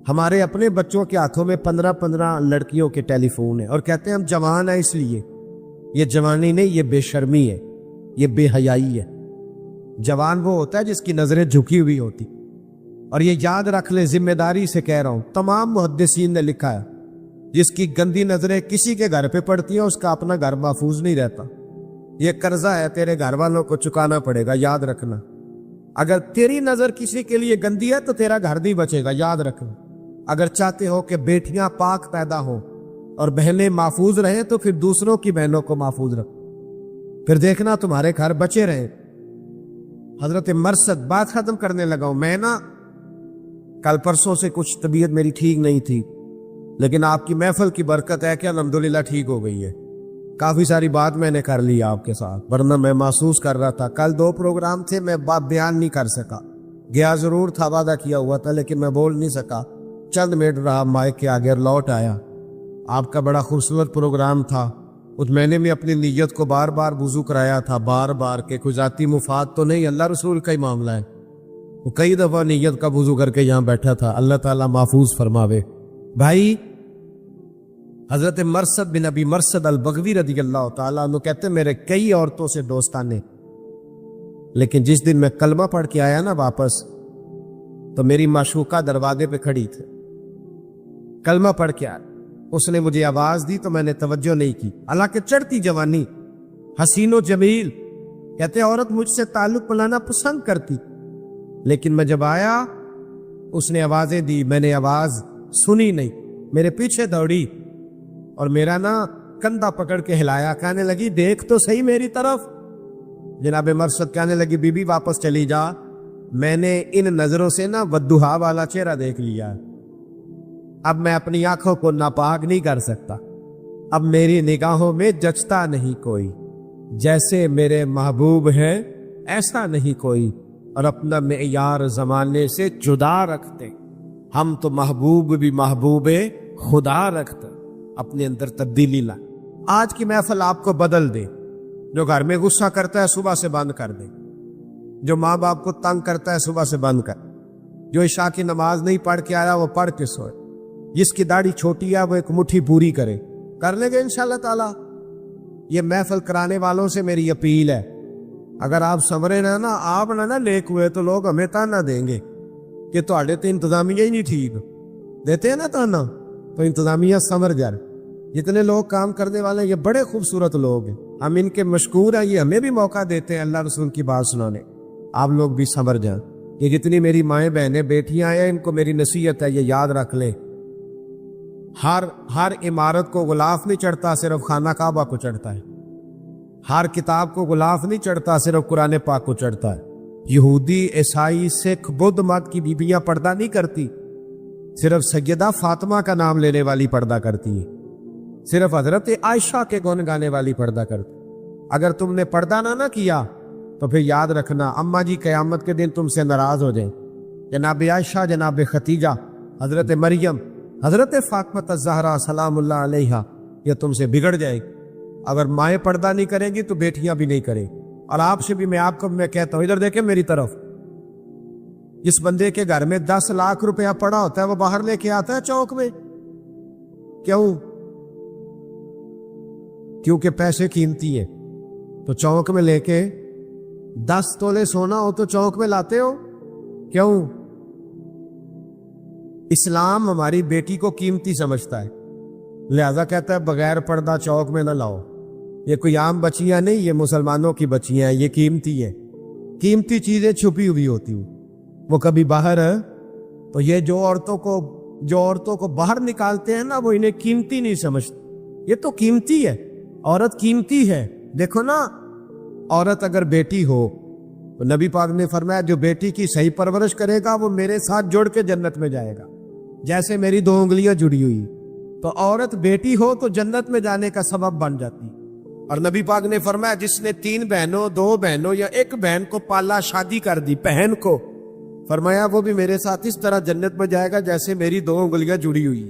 ہمارے اپنے بچوں کے ہاتھوں میں 15 لڑکیوں کے ٹیلی فون ہیں اور کہتے ہیں ہم جوان ہیں اس لیے۔ یہ جوانی نہیں، یہ بے شرمی ہے، یہ بے حیائی ہے۔ جوان وہ ہوتا ہے جس کی نظریں جھکی ہوئی ہوتی، اور یہ یاد رکھ لیں، ذمہ داری سے کہہ رہا ہوں، تمام محدثین نے لکھا ہے جس کی گندی نظریں کسی کے گھر پہ پڑتی ہیں اس کا اپنا گھر محفوظ نہیں رہتا۔ یہ قرضہ ہے، تیرے گھر والوں کو چکانا پڑے گا، یاد رکھنا۔ اگر تیری نظر کسی کے لیے گندی ہے تو تیرا گھر نہیں بچے گا، یاد رکھنا۔ اگر چاہتے ہو کہ بیٹیاں پاک پیدا ہوں اور بہنیں محفوظ رہیں تو پھر دوسروں کی بہنوں کو محفوظ رکھو، پھر دیکھنا تمہارے گھر بچے رہیں۔ حضرت مرثد، بات ختم کرنے لگا ہوں میں نا، کل پرسوں سے کچھ طبیعت میری ٹھیک نہیں تھی، لیکن آپ کی محفل کی برکت ہے کہ الحمدللہ ٹھیک ہو گئی ہے۔ کافی ساری بات میں نے کر لی آپ کے ساتھ، ورنہ میں محسوس کر رہا تھا، کل 2 پروگرام تھے، میں بات بیان نہیں کر سکا، گیا ضرور تھا، وعدہ کیا ہوا تھا، لیکن میں بول نہیں سکا، چند منٹ رہا مائک کے آگے اور لوٹ آیا۔ آپ کا بڑا خوبصورت پروگرام تھا، اس میں نے بھی اپنی نیت کو بار بار وضو کرایا تھا، بار بار کہ کوئی ذاتی مفاد تو نہیں، اللہ رسول کا ہی معاملہ ہے۔ وہ کئی دفعہ نیت کا وضو کر کے یہاں بیٹھا تھا، اللہ تعالیٰ محفوظ فرماوے۔ بھائی حضرت مرثد بن ابی مرثد البغوی رضی اللہ تعالیٰ عنہ کہتے ہیں میرے کئی عورتوں سے دوستانے، لیکن جس دن میں کلمہ پڑھ کے آیا نا واپس تو میری معشوقہ دروازے پہ کھڑی تھی، کلمہ پڑھ کے آیا، اس نے مجھے آواز دی تو میں نے توجہ نہیں کی، حالانکہ چڑھتی جوانی، حسین و جمیل، کہتے عورت مجھ سے تعلق بنانا پسند کرتی، لیکن میں جب آیا اس نے آوازیں دی، میں نے آواز سنی نہیں، میرے پیچھے دوڑی اور میرا نا کندھا پکڑ کے ہلایا، کہنے لگی دیکھ تو صحیح میری طرف۔ جناب مرثد کہنے لگی بی بی واپس چلی جا، میں نے ان نظروں سے نا ودھا والا چہرہ دیکھ لیا، اب میں اپنی آنکھوں کو ناپاک نہیں کر سکتا، اب میری نگاہوں میں جچتا نہیں کوئی، جیسے میرے محبوب ہے ایسا نہیں کوئی، اور اپنا معیار زمانے سے جدا رکھتے، ہم تو محبوب بھی محبوب خدا رکھتے، اپنے اندر تبدیلی لا۔ آج کی محفل آپ کو بدل دے، جو گھر میں غصہ کرتا ہے صبح سے بند کر دے، جو ماں باپ کو تنگ کرتا ہے صبح سے بند کر، جو عشاء کی نماز نہیں پڑھ کے آیا وہ پڑھ کے سوئے، جس کی داڑھی چھوٹی ہے وہ ایک مٹھی پوری کرے، کر لیں گے انشاءاللہ تعالی۔ یہ محفل کرانے والوں سے میری اپیل ہے، اگر آپ سمرے نا آپ نہ نیک ہوئے تو لوگ ہمیں تانا دیں گے کہ تہاڈے تے انتظامیہ ہی نہیں ٹھیک، دیتے ہیں نا تانا، تو انتظامیہ سمر جائے۔ جتنے لوگ کام کرنے والے ہیں یہ بڑے خوبصورت لوگ ہیں، ہم ان کے مشکور ہیں، یہ ہمیں بھی موقع دیتے ہیں اللہ رسول کی بات سنانے، آپ لوگ بھی سمر جائیں۔ یہ جتنی میری مائیں بہنیں بیٹیاں ہیں ان کو میری نصیحت ہے، یہ یاد رکھ لیں، ہر عمارت کو غلاف نہیں چڑھتا، صرف خانہ کعبہ کو چڑھتا ہے، ہر کتاب کو غلاف نہیں چڑھتا، صرف قرآن پاک کو چڑھتا ہے۔ یہودی، عیسائی، سکھ، بدھ مت کی بیویاں پردہ نہیں کرتی، صرف سیدہ فاطمہ کا نام لینے والی پردہ کرتی ہے، صرف حضرت عائشہ کے گن گانے والی پردہ کرتی۔ اگر تم نے پردہ نہ کیا تو پھر یاد رکھنا اماں جی قیامت کے دن تم سے ناراض ہو جائیں، جناب عائشہ، جناب ختیجہ، حضرت مریم، حضرت فاطمہ الزہرا سلام اللہ علیہا، یہ تم سے بگڑ جائے گی۔ اگر مائیں پردہ نہیں کریں گی تو بیٹیاں بھی نہیں کریں. اور آپ سے بھی میں کہتا ہوں, ادھر دیکھیں میری طرف, جس بندے کے گھر میں 10 لاکھ روپیہ پڑا ہوتا ہے وہ باہر لے کے آتا ہے چوک میں, کیوں؟ کیونکہ پیسے قیمتی ہیں. تو چوک میں لے کے 10 تولے سونا ہو تو چوک میں لاتے ہو, کیوں؟ اسلام ہماری بیٹی کو قیمتی سمجھتا ہے, لہذا کہتا ہے بغیر پردہ چوک میں نہ لاؤ. یہ کوئی عام بچیاں نہیں, یہ مسلمانوں کی بچیاں ہیں, یہ قیمتی ہیں. قیمتی چیزیں چھپی ہوئی ہوتی ہیں, وہ کبھی باہر ہے. تو یہ جو عورتوں کو باہر نکالتے ہیں نا, وہ انہیں قیمتی نہیں سمجھتے. یہ تو قیمتی ہے, عورت قیمتی ہے. دیکھو نا, عورت اگر بیٹی ہو تو نبی پاک نے فرمایا جو بیٹی کی صحیح پرورش کرے گا وہ میرے ساتھ جڑ کے جنت میں جائے گا, جیسے میری 2 انگلیاں جڑی ہوئی. تو عورت بیٹی ہو تو جنت میں جانے کا سبب بن جاتی. اور نبی پاک نے فرمایا جس نے 3 بہنوں 2 بہنوں یا 1 بہن کو پالا, شادی کر دی بہن کو, فرمایا وہ بھی میرے ساتھ اس طرح جنت میں جائے گا جیسے میری 2 انگلیاں جڑی ہوئی.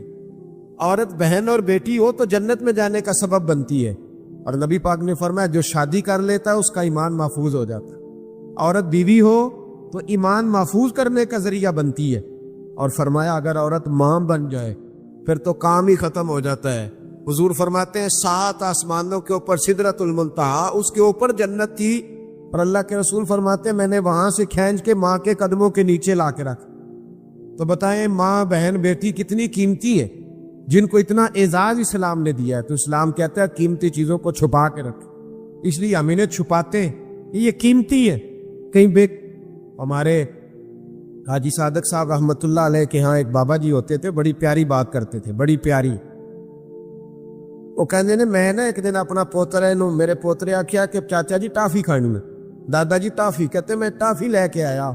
عورت بہن اور بیٹی ہو تو جنت میں جانے کا سبب بنتی ہے. اور نبی پاک نے فرمایا جو شادی کر لیتا ہے اس کا ایمان محفوظ ہو جاتا ہے. عورت بیوی ہو تو ایمان محفوظ کرنے کا ذریعہ بنتی ہے. اور فرمایا اگر عورت ماں بن جائے پھر تو کام ہی ختم ہو جاتا ہے. حضور فرماتے ہیں 7 آسمانوں کے اوپر سدرۃ المنتہا, اس کے اوپر جنت تھی. اور اللہ کے رسول فرماتے ہیں میں نے وہاں سے کھینچ کے ماں کے قدموں کے نیچے لا کے رکھا. تو بتائیں ماں بہن بیٹی کتنی قیمتی ہے, جن کو اتنا اعزاز اسلام نے دیا ہے. تو اسلام کہتا ہے قیمتی چیزوں کو چھپا کے رکھ, اس لیے ہم انہیں چھپاتے ہیں, یہ قیمتی ہے. کہیں ہمارے حاجی صادق صاحب رحمۃ اللہ علیہ کے ہاں ایک بابا جی ہوتے تھے, بڑی پیاری بات کرتے تھے, بڑی پیاری. وہ کہتے ہیں میں نا ایک دن اپنا پوترا میرے پوترے آخیا کہ چاچا جی ٹافی کھانی ہے, دادا جی ٹافی, کہتے میں ٹافی لے کے آیا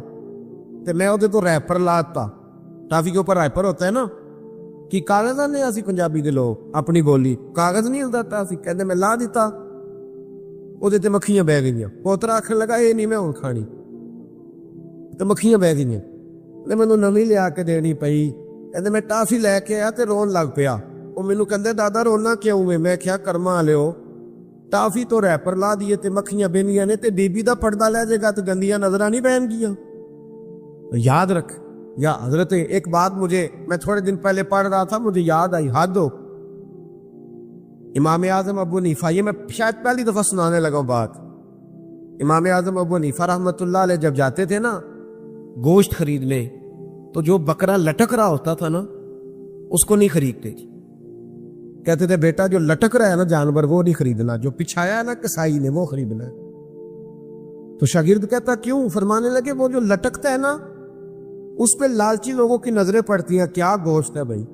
تو میں وہ تو ریپر لاتا. ٹافی کے اوپر ریپر ہوتا ہے نا, کہ کاغذ آنے اسی پنجابی دے لوگ اپنی بولی کاغذ نہیں ہوتا ٹافی, کہتے میں لا دیتا, وہ تے مکھیاں بہ گئیاں. پوترا آخر لگا یہ نہیں میں ہوں کھانی, تو مکھیاں بہ گئیاں. مینوں نویں لیا کے دینی پئی. کہتے میں ٹافی لے کے آیا تے رون لگ پیا. وہ مینوں کہندے دادا رونا کیوں ہے؟ میں کیا کرما والے ہو, ٹافی تو ریپر لا دیے تے مکھیاں بہنیاں نے, تے بی بی دا پردہ لے جائے گا تو گندیاں نظراں نہیں بہن گیاں. یاد رکھ یا حضرت, ایک بات میں تھوڑے دن پہلے پڑھ رہا تھا, مجھے یاد آئی. حد ہو امام اعظم ابو حنیفہ, یہ میں شاید پہلی دفعہ سنانے لگا ہوں بات. امام اعظم ابو حنیفہ رحمۃ اللہ علیہ جب جاتے تھے نا گوشت خریدنے, تو جو بکرا لٹک رہا ہوتا تھا نا اس کو نہیں خریدتے تھے. کہتے تھے بیٹا جو لٹک رہا ہے نا جانور وہ نہیں خریدنا, جو پچھایا ہے نا کسائی نے وہ خریدنا ہے. تو شاگرد کہتا کیوں؟ فرمانے لگے وہ جو لٹکتا ہے نا اس پہ لالچی لوگوں کی نظریں پڑتی ہیں, کیا گوشت ہے بھائی,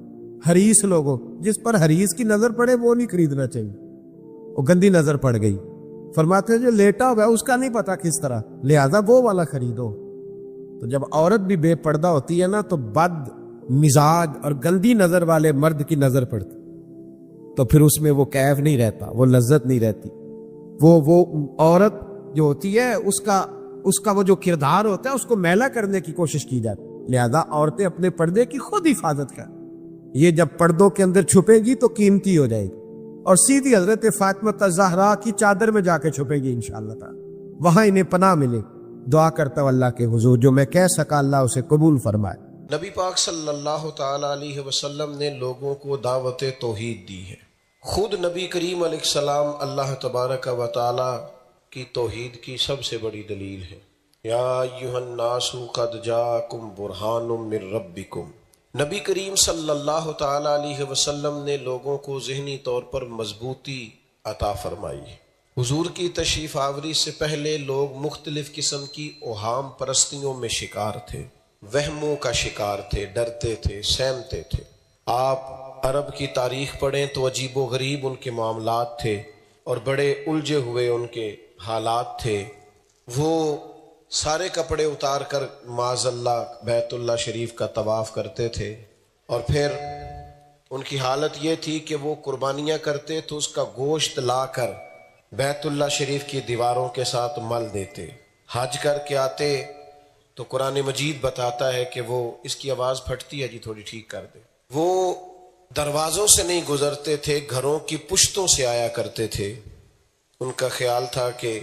حریص لوگوں, جس پر حریص کی نظر پڑے وہ نہیں خریدنا چاہیے, وہ گندی نظر پڑ گئی. فرماتے ہیں جو لیٹا ہوا ہے اس کا نہیں پتا کس طرح, لہذا وہ والا خریدو. تو جب عورت بھی بے پردہ ہوتی ہے نا تو بد مزاج اور گندی نظر والے مرد کی نظر پڑتی, تو پھر اس میں وہ کیف نہیں رہتا, وہ لذت نہیں رہتی. وہ عورت جو ہوتی ہے اس کا وہ جو کردار ہوتا ہے اس کو میلا کرنے کی کوشش کی جاتی. لہذا عورتیں اپنے پردے کی خود حفاظت کر, یہ جب پردوں کے اندر چھپے گی تو قیمتی ہو جائے گی, اور سیدھی حضرت فاطمہ زہرا کی چادر میں جا کے چھپے گی انشاءاللہ تعالی, وہاں انہیں پناہ ملے. دعا کرتا ہوں اللہ کے حضور جو میں کہہ سکا اللہ اسے قبول فرمائے. نبی پاک صلی اللہ تعالی علیہ وسلم نے لوگوں کو دعوت توحید دی ہے. خود نبی کریم علیہ السلام اللہ تبارک و تعالی کی توحید کی سب سے بڑی دلیل ہے. یا ایھا الناس قد جاءکم برہان من ربکم. نبی کریم صلی اللہ تعالی علیہ وسلم نے لوگوں کو ذہنی طور پر مضبوطی عطا فرمائی. حضور کی تشریف آوری سے پہلے لوگ مختلف قسم کی اوہام پرستیوں میں شکار تھے, وہموں کا شکار تھے, ڈرتے تھے, سہمتے تھے. آپ عرب کی تاریخ پڑھیں تو عجیب و غریب ان کے معاملات تھے اور بڑے الجھے ہوئے ان کے حالات تھے. وہ سارے کپڑے اتار کر معاذ اللہ بیت اللہ شریف کا طواف کرتے تھے, اور پھر ان کی حالت یہ تھی کہ وہ قربانیاں کرتے تو اس کا گوشت لا کر بیت اللہ شریف کی دیواروں کے ساتھ مل دیتے. حج کر کے آتے تو قرآن مجید بتاتا ہے کہ وہ اس کی آواز پھٹتی ہے جی تھوڑی ٹھیک کر دے. وہ دروازوں سے نہیں گزرتے تھے, گھروں کی پشتوں سے آیا کرتے تھے. ان کا خیال تھا کہ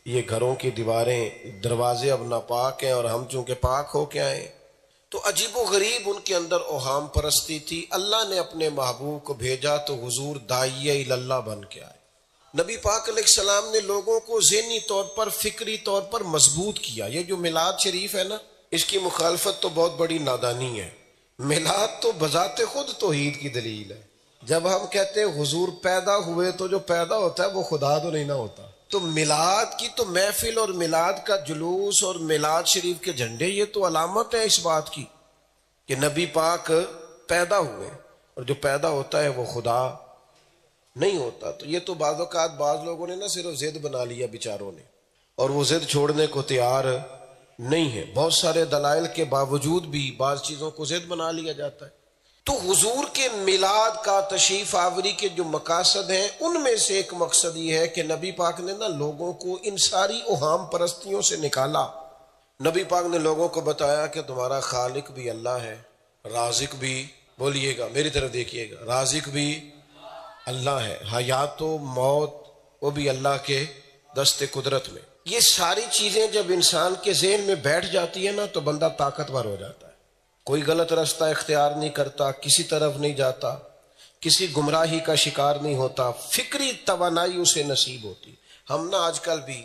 یہ گھروں کی دیواریں دروازے اب ناپاک ہیں اور ہم چونکہ پاک ہو کے آئے، تو عجیب و غریب ان کے اندر اوہام پرستی تھی۔ اللہ نے اپنے محبوب کو بھیجا تو حضور داعیہ اللہ بن کے آئے۔ نبی پاک علیہ السلام نے لوگوں کو ذہنی طور پر، فکری طور پر مضبوط کیا۔ یہ جو میلاد شریف ہے نا، اس کی مخالفت تو بہت بڑی نادانی ہے۔ میلاد تو بذات خود توحید کی دلیل ہے۔ جب ہم کہتے ہیں حضور پیدا ہوئے تو جو پیدا ہوتا ہے وہ خدا تو نہیں نہ ہوتا۔ تو میلاد کی تو محفل اور میلاد کا جلوس اور میلاد شریف کے جھنڈے، یہ تو علامت ہے اس بات کی کہ نبی پاک پیدا ہوئے، اور جو پیدا ہوتا ہے وہ خدا نہیں ہوتا۔ تو یہ تو بعض اوقات بعض لوگوں نے نا صرف ضد بنا لیا بیچاروں نے، اور وہ ضد چھوڑنے کو تیار نہیں ہے۔ بہت سارے دلائل کے باوجود بھی بعض چیزوں کو ضد بنا لیا جاتا ہے۔ تو حضور کے میلاد کا تشریف آوری کے جو مقاصد ہیں، ان میں سے ایک مقصد یہ ہے کہ نبی پاک نے نا لوگوں کو ان ساری اوہام پرستیوں سے نکالا۔ نبی پاک نے لوگوں کو بتایا کہ تمہارا خالق بھی اللہ ہے، رازق بھی، بولیے گا میری طرف دیکھیے گا، رازق بھی اللہ ہے، حیات و موت وہ بھی اللہ کے دست قدرت میں۔ یہ ساری چیزیں جب انسان کے ذہن میں بیٹھ جاتی ہے نا تو بندہ طاقتور ہو جاتا ہے۔ کوئی غلط راستہ اختیار نہیں کرتا، کسی طرف نہیں جاتا، کسی گمراہی کا شکار نہیں ہوتا، فکری توانائی اسے نصیب ہوتی۔ ہم نا آج کل بھی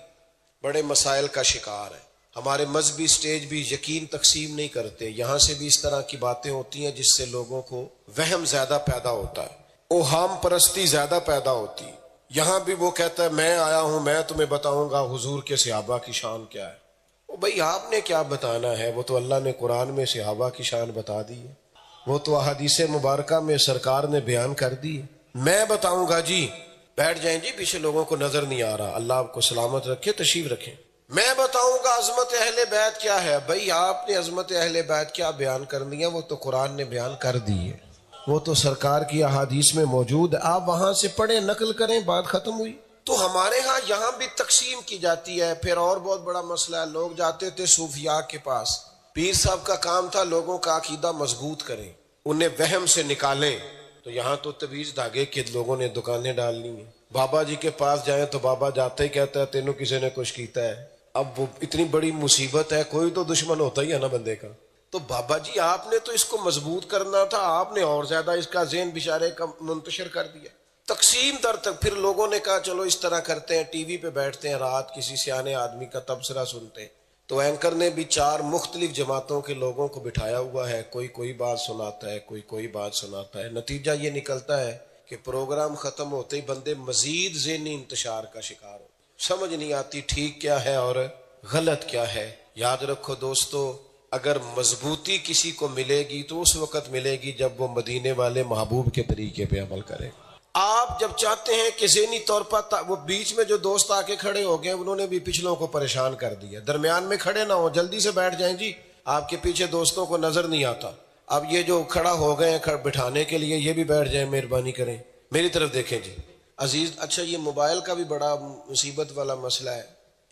بڑے مسائل کا شکار ہیں۔ ہمارے مذہبی سٹیج بھی یقین تقسیم نہیں کرتے، یہاں سے بھی اس طرح کی باتیں ہوتی ہیں جس سے لوگوں کو وہم زیادہ پیدا ہوتا ہے، اوہام پرستی زیادہ پیدا ہوتی ہے۔ یہاں بھی وہ کہتا ہے میں آیا ہوں، میں تمہیں بتاؤں گا حضور کے صحابہ کی شان کیا ہے۔ بھئی آپ نے کیا بتانا ہے؟ وہ تو اللہ نے قرآن میں صحابہ کی شان بتا دی ہے، وہ تو احادیث مبارکہ میں سرکار نے بیان کر دی ہے۔ میں بتاؤں گا جی، بیٹھ جائیں جی، پیچھے لوگوں کو نظر نہیں آ رہا، اللہ آپ کو سلامت رکھے، تشریف رکھیں۔ میں بتاؤں گا عظمت اہل بیت کیا ہے۔ بھئی آپ نے عظمت اہل بیت کیا بیان کرنی ہے؟ وہ تو قرآن نے بیان کر دی ہے، وہ تو سرکار کی احادیث میں موجود ہے، آپ وہاں سے پڑھیں، نقل کریں، بات ختم ہوئی۔ تو ہمارے ہاں یہاں بھی تقسیم کی جاتی ہے۔ پھر اور بہت بڑا مسئلہ ہے، لوگ جاتے تھے صوفیاء کے پاس، پیر صاحب کا کام تھا لوگوں کا عقیدہ مضبوط کریں، انہیں وہم سے نکالیں۔ تو یہاں تو تویز دھاگے کے لوگوں نے دکانیں ڈالنی ہیں۔ بابا جی کے پاس جائیں تو بابا جاتے ہی کہتا ہے تینوں کسی نے کچھ کیتا ہے۔ اب وہ اتنی بڑی مصیبت ہے، کوئی تو دشمن ہوتا ہی ہے نا بندے کا۔ تو بابا جی آپ نے تو اس کو مضبوط کرنا تھا، آپ نے اور زیادہ اس کا ذہن بیچارے کا منتشر کر دیا۔ تقسیم در تک پھر لوگوں نے کہا چلو اس طرح کرتے ہیں، ٹی وی پہ بیٹھتے ہیں، رات کسی سیانے آدمی کا تبصرہ سنتے ہیں۔ تو اینکر نے بھی 4 مختلف جماعتوں کے لوگوں کو بٹھایا ہوا ہے، کوئی بات سناتا ہے، کوئی بات سناتا ہے۔ نتیجہ یہ نکلتا ہے کہ پروگرام ختم ہوتے ہی بندے مزید ذہنی انتشار کا شکار ہو، سمجھ نہیں آتی ٹھیک کیا ہے اور غلط کیا ہے۔ یاد رکھو دوستو، اگر مضبوطی کسی کو ملے گی تو اس وقت ملے گی جب وہ مدینے والے محبوب کے طریقے پہ عمل کرے۔ آپ جب چاہتے ہیں کہ ذہنی طور پر وہ بیچ میں جو دوست آ کے کھڑے ہو گئے انہوں نے بھی پچھلوں کو پریشان کر دیا، درمیان میں کھڑے نہ ہو، جلدی سے بیٹھ جائیں جی، آپ کے پیچھے دوستوں کو نظر نہیں آتا۔ اب یہ جو کھڑا ہو گئے ہیں بٹھانے کے لیے، یہ بھی بیٹھ جائیں، مہربانی کریں، میری طرف دیکھیں جی عزیز۔ اچھا یہ موبائل کا بھی بڑا مصیبت والا مسئلہ ہے۔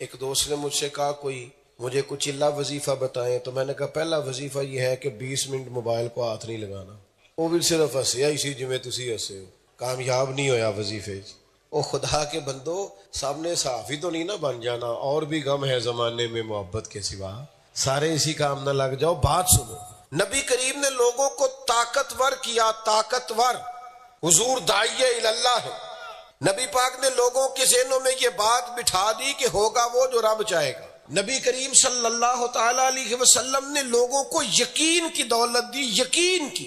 ایک دوست نے مجھ سے کہا کوئی مجھے کچھ اللہ وظیفہ بتائیں، تو میں نے کہا پہلا وظیفہ یہ ہے کہ 20 منٹ موبائل کو ہاتھ نہیں لگانا۔ وہ بھی صرف ہسیا اسی جی میں تسی ہسے ہو، کامیاب نہیں ہویا وظیفے۔ او خدا کے بندو، سامنے صحافی تو نہیں نہ بن جانا، اور بھی غم ہے زمانے میں محبت کے سوا، سارے اسی کام نہ لگ جاؤ۔ بات سنو، نبی کریم نے لوگوں کو طاقتور کیا، طاقتور۔ حضور داعیہ اللہ ہے۔ نبی پاک نے لوگوں کے ذہنوں میں یہ بات بٹھا دی کہ ہوگا وہ جو رب چاہے گا۔ نبی کریم صلی اللہ تعالی علیہ وسلم نے لوگوں کو یقین کی دولت دی، یقین کی،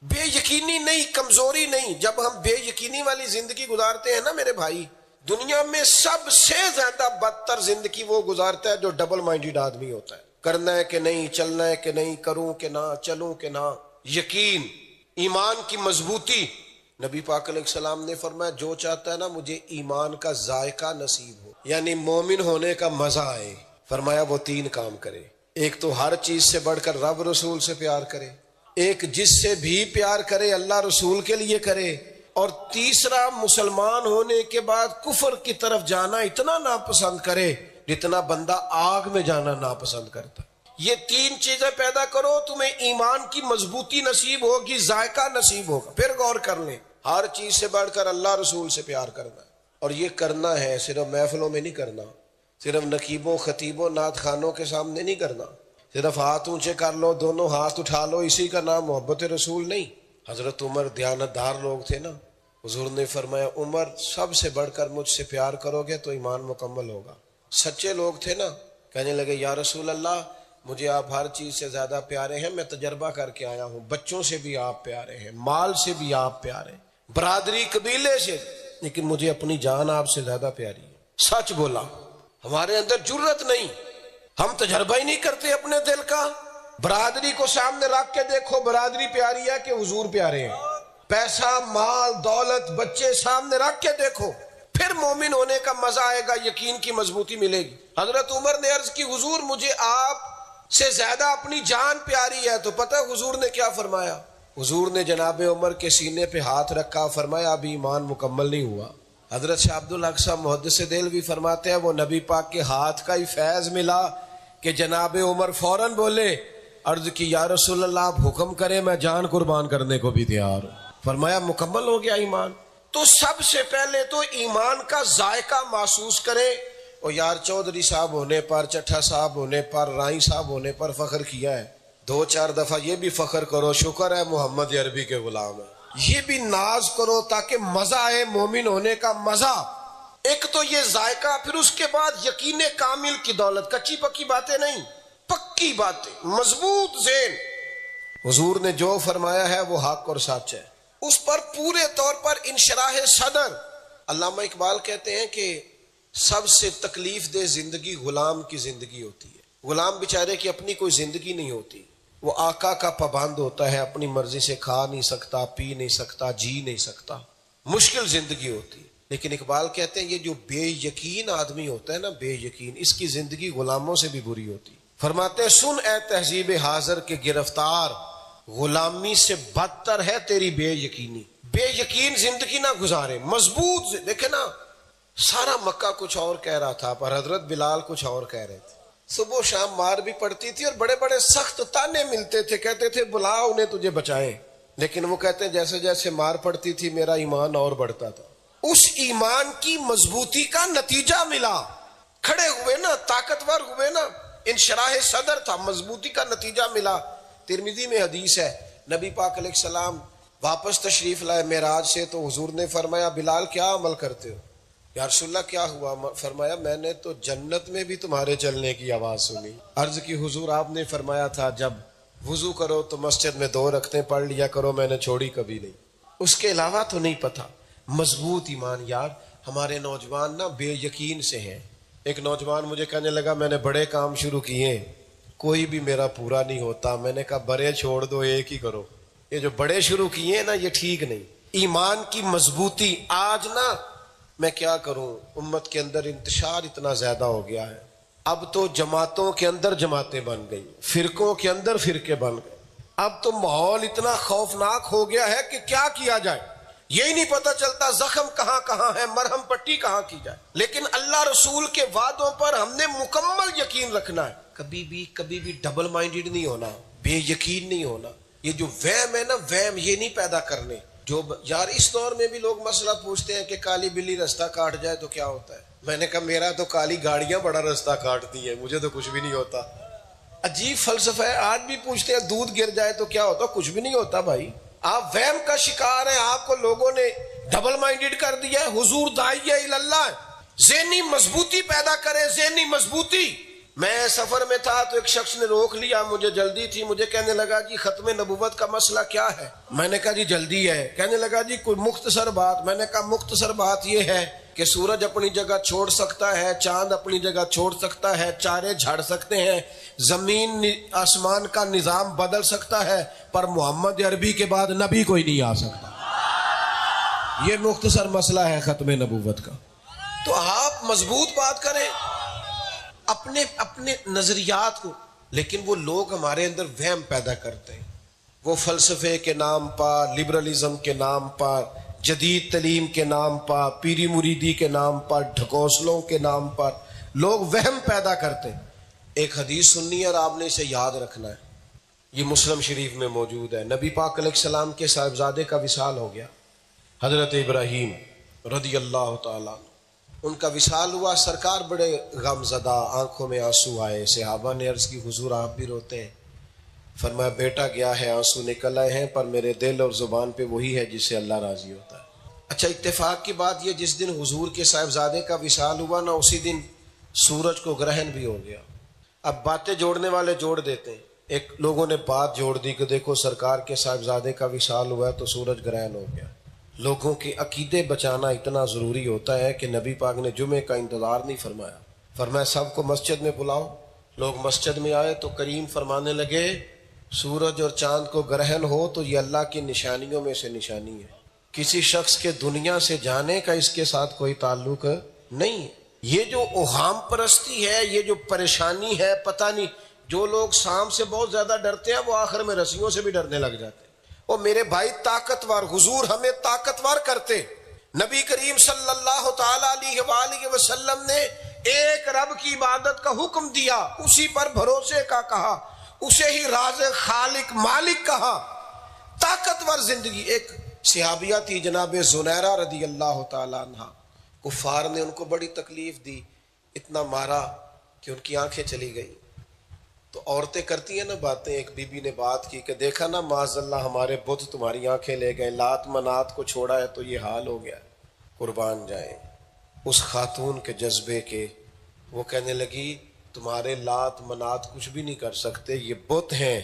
بے یقینی نہیں، کمزوری نہیں۔ جب ہم بے یقینی والی زندگی گزارتے ہیں نا میرے بھائی، دنیا میں سب سے زیادہ بدتر زندگی وہ گزارتا ہے جو ڈبل مائنڈڈ آدمی ہوتا ہے۔ کرنا ہے کہ نہیں، چلنا ہے کہ نہیں، کروں کہ نہ، چلوں کہ نہ۔ یقین، ایمان کی مضبوطی۔ نبی پاک علیہ السلام نے فرمایا جو چاہتا ہے نا مجھے ایمان کا ذائقہ نصیب ہو، یعنی مومن ہونے کا مزہ آئے، فرمایا وہ 3 کام کرے۔ ایک تو ہر چیز سے بڑھ کر رب رسول سے پیار کرے، ایک جس سے بھی پیار کرے اللہ رسول کے لیے کرے، اور تیسرا مسلمان ہونے کے بعد کفر کی طرف جانا اتنا ناپسند کرے جتنا بندہ آگ میں جانا ناپسند کرتا۔ یہ 3 چیزیں پیدا کرو، تمہیں ایمان کی مضبوطی نصیب ہوگی، ذائقہ نصیب ہوگا۔ پھر غور کر لیں، ہر چیز سے بڑھ کر اللہ رسول سے پیار کرنا، اور یہ کرنا ہے صرف محفلوں میں نہیں کرنا، صرف نقیبوں خطیبوں نعت خوانوں کے سامنے نہیں کرنا، صرف ہاتھ اونچے کر لو دونوں ہاتھ اٹھا لو اسی کا نام محبت رسول نہیں۔ حضرت عمر دیانتدار لوگ تھے نا، حضور نے فرمایا عمر سب سے بڑھ کر مجھ سے پیار کرو گے تو ایمان مکمل ہوگا۔ سچے لوگ تھے نا، کہنے لگے یا رسول اللہ مجھے آپ ہر چیز سے زیادہ پیارے ہیں، میں تجربہ کر کے آیا ہوں، بچوں سے بھی آپ پیارے ہیں، مال سے بھی آپ پیارے ہیں، برادری قبیلے سے، لیکن مجھے اپنی جان آپ سے زیادہ پیاری ہے۔ سچ بولا، ہمارے اندر جرت نہیں، ہم تجربہ ہی نہیں کرتے اپنے دل کا۔ برادری کو سامنے رکھ کے دیکھو، برادری پیاری ہے کہ حضور پیارے ہیں؟ پیسہ مال دولت بچے سامنے رکھ کے دیکھو، پھر مومن ہونے کا مزہ آئے گا، یقین کی مضبوطی ملے گی۔ حضرت عمر نے عرض کی حضور مجھے آپ سے زیادہ اپنی جان پیاری ہے، تو پتہ ہے حضور نے کیا فرمایا؟ حضور نے جناب عمر کے سینے پہ ہاتھ رکھا، فرمایا ابھی ایمان مکمل نہیں ہوا۔ حضرت شاہ عبدالحق صاحب محدث دہلوی فرماتے ہیں وہ نبی پاک کے ہاتھ کا ہی فیض ملا کہ جناب عمر فوراً بولے، عرض کی یا رسول اللہ آپ حکم کریں میں جان قربان کرنے کو بھی تیار ہوں۔ فرمایا مکمل ہو گیا ایمان۔ تو سب سے پہلے تو ایمان کا ذائقہ محسوس کریں۔ اور یار چودھری صاحب ہونے پر، چٹھا صاحب ہونے پر، رائی صاحب ہونے پر فخر کیا ہے، 2-4 دفعہ یہ بھی فخر کرو شکر ہے محمد عربی کے غلام ہے، یہ بھی ناز کرو تاکہ مزہ آئے مومن ہونے کا مزہ۔ ایک تو یہ ذائقہ، پھر اس کے بعد یقین کامل کی دولت، کچی پکی باتیں نہیں، پکی باتیں، مضبوط ذہن۔ حضور نے جو فرمایا ہے وہ حق اور سچ ہے، اس پر پورے طور پر انشراح صدر۔ علامہ اقبال کہتے ہیں کہ سب سے تکلیف دہ زندگی غلام کی زندگی ہوتی ہے۔ غلام بیچارے کی اپنی کوئی زندگی نہیں ہوتی، وہ آقا کا پابند ہوتا ہے، اپنی مرضی سے کھا نہیں سکتا، پی نہیں سکتا، جی نہیں سکتا، مشکل زندگی ہوتی ہے۔ لیکن اقبال کہتے ہیں یہ جو بے یقین آدمی ہوتا ہے نا، بے یقین، اس کی زندگی غلاموں سے بھی بری ہوتی ہے۔ فرماتے ہیں سن اے تہذیب حاضر کے گرفتار، غلامی سے بدتر ہے تیری بے یقینی۔ بے یقین زندگی نہ گزارے، مضبوط دیکھیں نا، سارا مکہ کچھ اور کہہ رہا تھا پر حضرت بلال کچھ اور کہہ رہے تھے۔ صبح و شام مار بھی پڑتی تھی اور بڑے بڑے سخت تانے ملتے تھے، کہتے تھے بلا انہیں تجھے بچائیں، لیکن وہ کہتے ہیں جیسے جیسے مار پڑتی تھی میرا ایمان اور بڑھتا تھا۔ اس ایمان کی مضبوطی کا نتیجہ ملا، کھڑے ہوئے نا، طاقتور ہوئے نا، انشراح صدر تھا، مضبوطی کا نتیجہ ملا۔ ترمذی میں حدیث ہے، نبی پاک علیہ السلام واپس تشریف لائے معراج سے، تو حضور نے فرمایا بلال کیا عمل کرتے ہو؟ یا رسول اللہ کیا ہوا؟ فرمایا میں نے تو جنت میں بھی تمہارے چلنے کی آواز سنی۔ عرض کی حضور آپ نے فرمایا تھا جب وضو کرو تو مسجد میں 2 رکعتیں پڑھ لیا کرو، میں نے چھوڑی کبھی نہیں، اس کے علاوہ تو نہیں پتہ۔ مضبوط ایمان۔ یار ہمارے نوجوان نا بے یقین سے ہیں۔ ایک نوجوان مجھے کہنے لگا میں نے بڑے کام شروع کیے کوئی بھی میرا پورا نہیں ہوتا، میں نے کہا بڑے چھوڑ دو ایک ہی کرو، یہ جو بڑے شروع کیے نا یہ ٹھیک نہیں۔ ایمان کی مضبوطی آج نا میں کیا کروں، امت کے اندر انتشار اتنا زیادہ ہو گیا ہے، اب تو جماعتوں کے اندر جماعتیں بن گئی، فرقوں کے اندر فرقے بن گئے، اب تو ماحول اتنا خوفناک ہو گیا ہے کہ کیا کیا جائے یہی نہیں پتہ چلتا، زخم کہاں کہاں ہے، مرہم پٹی کہاں کی جائے۔ لیکن اللہ رسول کے وعدوں پر ہم نے مکمل یقین رکھنا ہے، کبھی بھی ڈبل مائنڈڈ نہیں ہونا، بے یقین نہیں ہونا۔ یہ جو وہم ہے نا، وہم یہ نہیں پیدا کرنے۔ جو یار اس دور میں بھی لوگ مسئلہ پوچھتے ہیں کہ کالی بلی رستہ کاٹ جائے تو کیا ہوتا ہے، میں نے کہا میرا تو کالی گاڑیاں بڑا رستہ کاٹتی ہیں، مجھے تو کچھ بھی نہیں ہوتا۔ عجیب فلسفہ ہے، آج بھی پوچھتے ہیں دودھ گر جائے تو کیا ہوتا، کچھ بھی نہیں ہوتا بھائی۔ آپ وہم کا شکار ہیں، آپ کو لوگوں نے ڈبل مائنڈڈ کر دیا ہے۔ حضور داعیہ اللہ، ذہنی مضبوطی پیدا کرے، ذہنی مضبوطی۔ میں سفر میں تھا تو ایک شخص نے روک لیا، مجھے جلدی تھی، مجھے کہنے لگا جی ختم نبوت کا مسئلہ کیا ہے؟ میں نے کہا جی جلدی ہے۔ کہنے لگا جی کوئی مختصر بات۔ میں نے کہا مختصر بات یہ ہے کہ سورج اپنی جگہ چھوڑ سکتا ہے، چاند اپنی جگہ چھوڑ سکتا ہے، چارے جھڑ سکتے ہیں، زمین آسمان کا نظام بدل سکتا ہے، پر محمد عربی کے بعد نبی کوئی نہیں آ سکتا۔ یہ مختصر مسئلہ ہے ختم نبوت کا۔ تو آپ مضبوط بات کریں اپنے نظریات کو، لیکن وہ لوگ ہمارے اندر وہم پیدا کرتے ہیں، وہ فلسفے کے نام پر، لبرلزم کے نام پر، جدید تعلیم کے نام پر، پیری مریدی کے نام پر، ڈھکوسلوں کے نام پر لوگ وہم پیدا کرتے ہیں۔ ایک حدیث سننی ہے اور آپ نے اسے یاد رکھنا ہے، یہ مسلم شریف میں موجود ہے۔ نبی پاک علیہ السلام کے صاحبزادے کا وصال ہو گیا، حضرت ابراہیم رضی اللہ تعالیٰ عنہ۔ ان کا وصال ہوا، سرکار بڑے غم زدہ، آنکھوں میں آنسو آئے۔ صحابہ نے عرض کی حضور آپ بھی روتے ہیں؟ فرمایا بیٹا گیا ہے، آنسو نکل آئے ہیں، پر میرے دل اور زبان پہ وہی ہے جس سے اللہ راضی ہوتا ہے۔ اچھا اتفاق کی بات یہ، جس دن حضور کے صاحبزادے کا وصال ہوا نا، اسی دن سورج کو گرہن بھی ہو گیا۔ اب باتیں جوڑنے والے جوڑ دیتے ہیں، ایک لوگوں نے بات جوڑ دی کہ دیکھو سرکار کے صاحبزادے کا وصال ہوا ہے تو سورج گرہن ہو گیا۔ لوگوں کے عقیدے بچانا اتنا ضروری ہوتا ہے کہ نبی پاک نے جمعے کا انتظار نہیں فرمایا، فرمایا سب کو مسجد میں بلاؤ۔ لوگ مسجد میں آئے تو کریم فرمانے لگے سورج اور چاند کو گرہن ہو تو یہ اللہ کی نشانیوں میں سے نشانی ہے، کسی شخص کے دنیا سے جانے کا اس کے ساتھ کوئی تعلق نہیں ہے۔ یہ جو اوہام پرستی ہے، یہ جو پریشانی ہے، پتہ نہیں، جو لوگ سانپ سے بہت زیادہ ڈرتے ہیں وہ آخر میں رسیوں سے بھی ڈرنے لگ جاتے ہیں۔ اور میرے بھائی طاقتور، حضور ہمیں طاقتور کرتے۔ نبی کریم صلی اللہ تعالی علیہ وآلہ وسلم نے ایک رب کی عبادت کا حکم دیا، اسی پر بھروسے کا کہا، اسے ہی رازق خالق مالک کہا۔ طاقتور زندگی۔ ایک صحابیہ تھی جناب زنیرہ رضی اللہ تعالی عنہ، کفار نے ان کو بڑی تکلیف دی، اتنا مارا کہ ان کی آنکھیں چلی گئی۔ تو عورتیں کرتی ہیں نا باتیں، ایک بی بی نے بات کی کہ دیکھا نا معاذ اللہ ہمارے بت تمہاری آنکھیں لے گئے، لات منات کو چھوڑا ہے تو یہ حال ہو گیا۔ قربان جائیں اس خاتون کے جذبے کے۔ وہ کہنے لگی تمہارے لات منات کچھ بھی نہیں کر سکتے، یہ بت ہیں،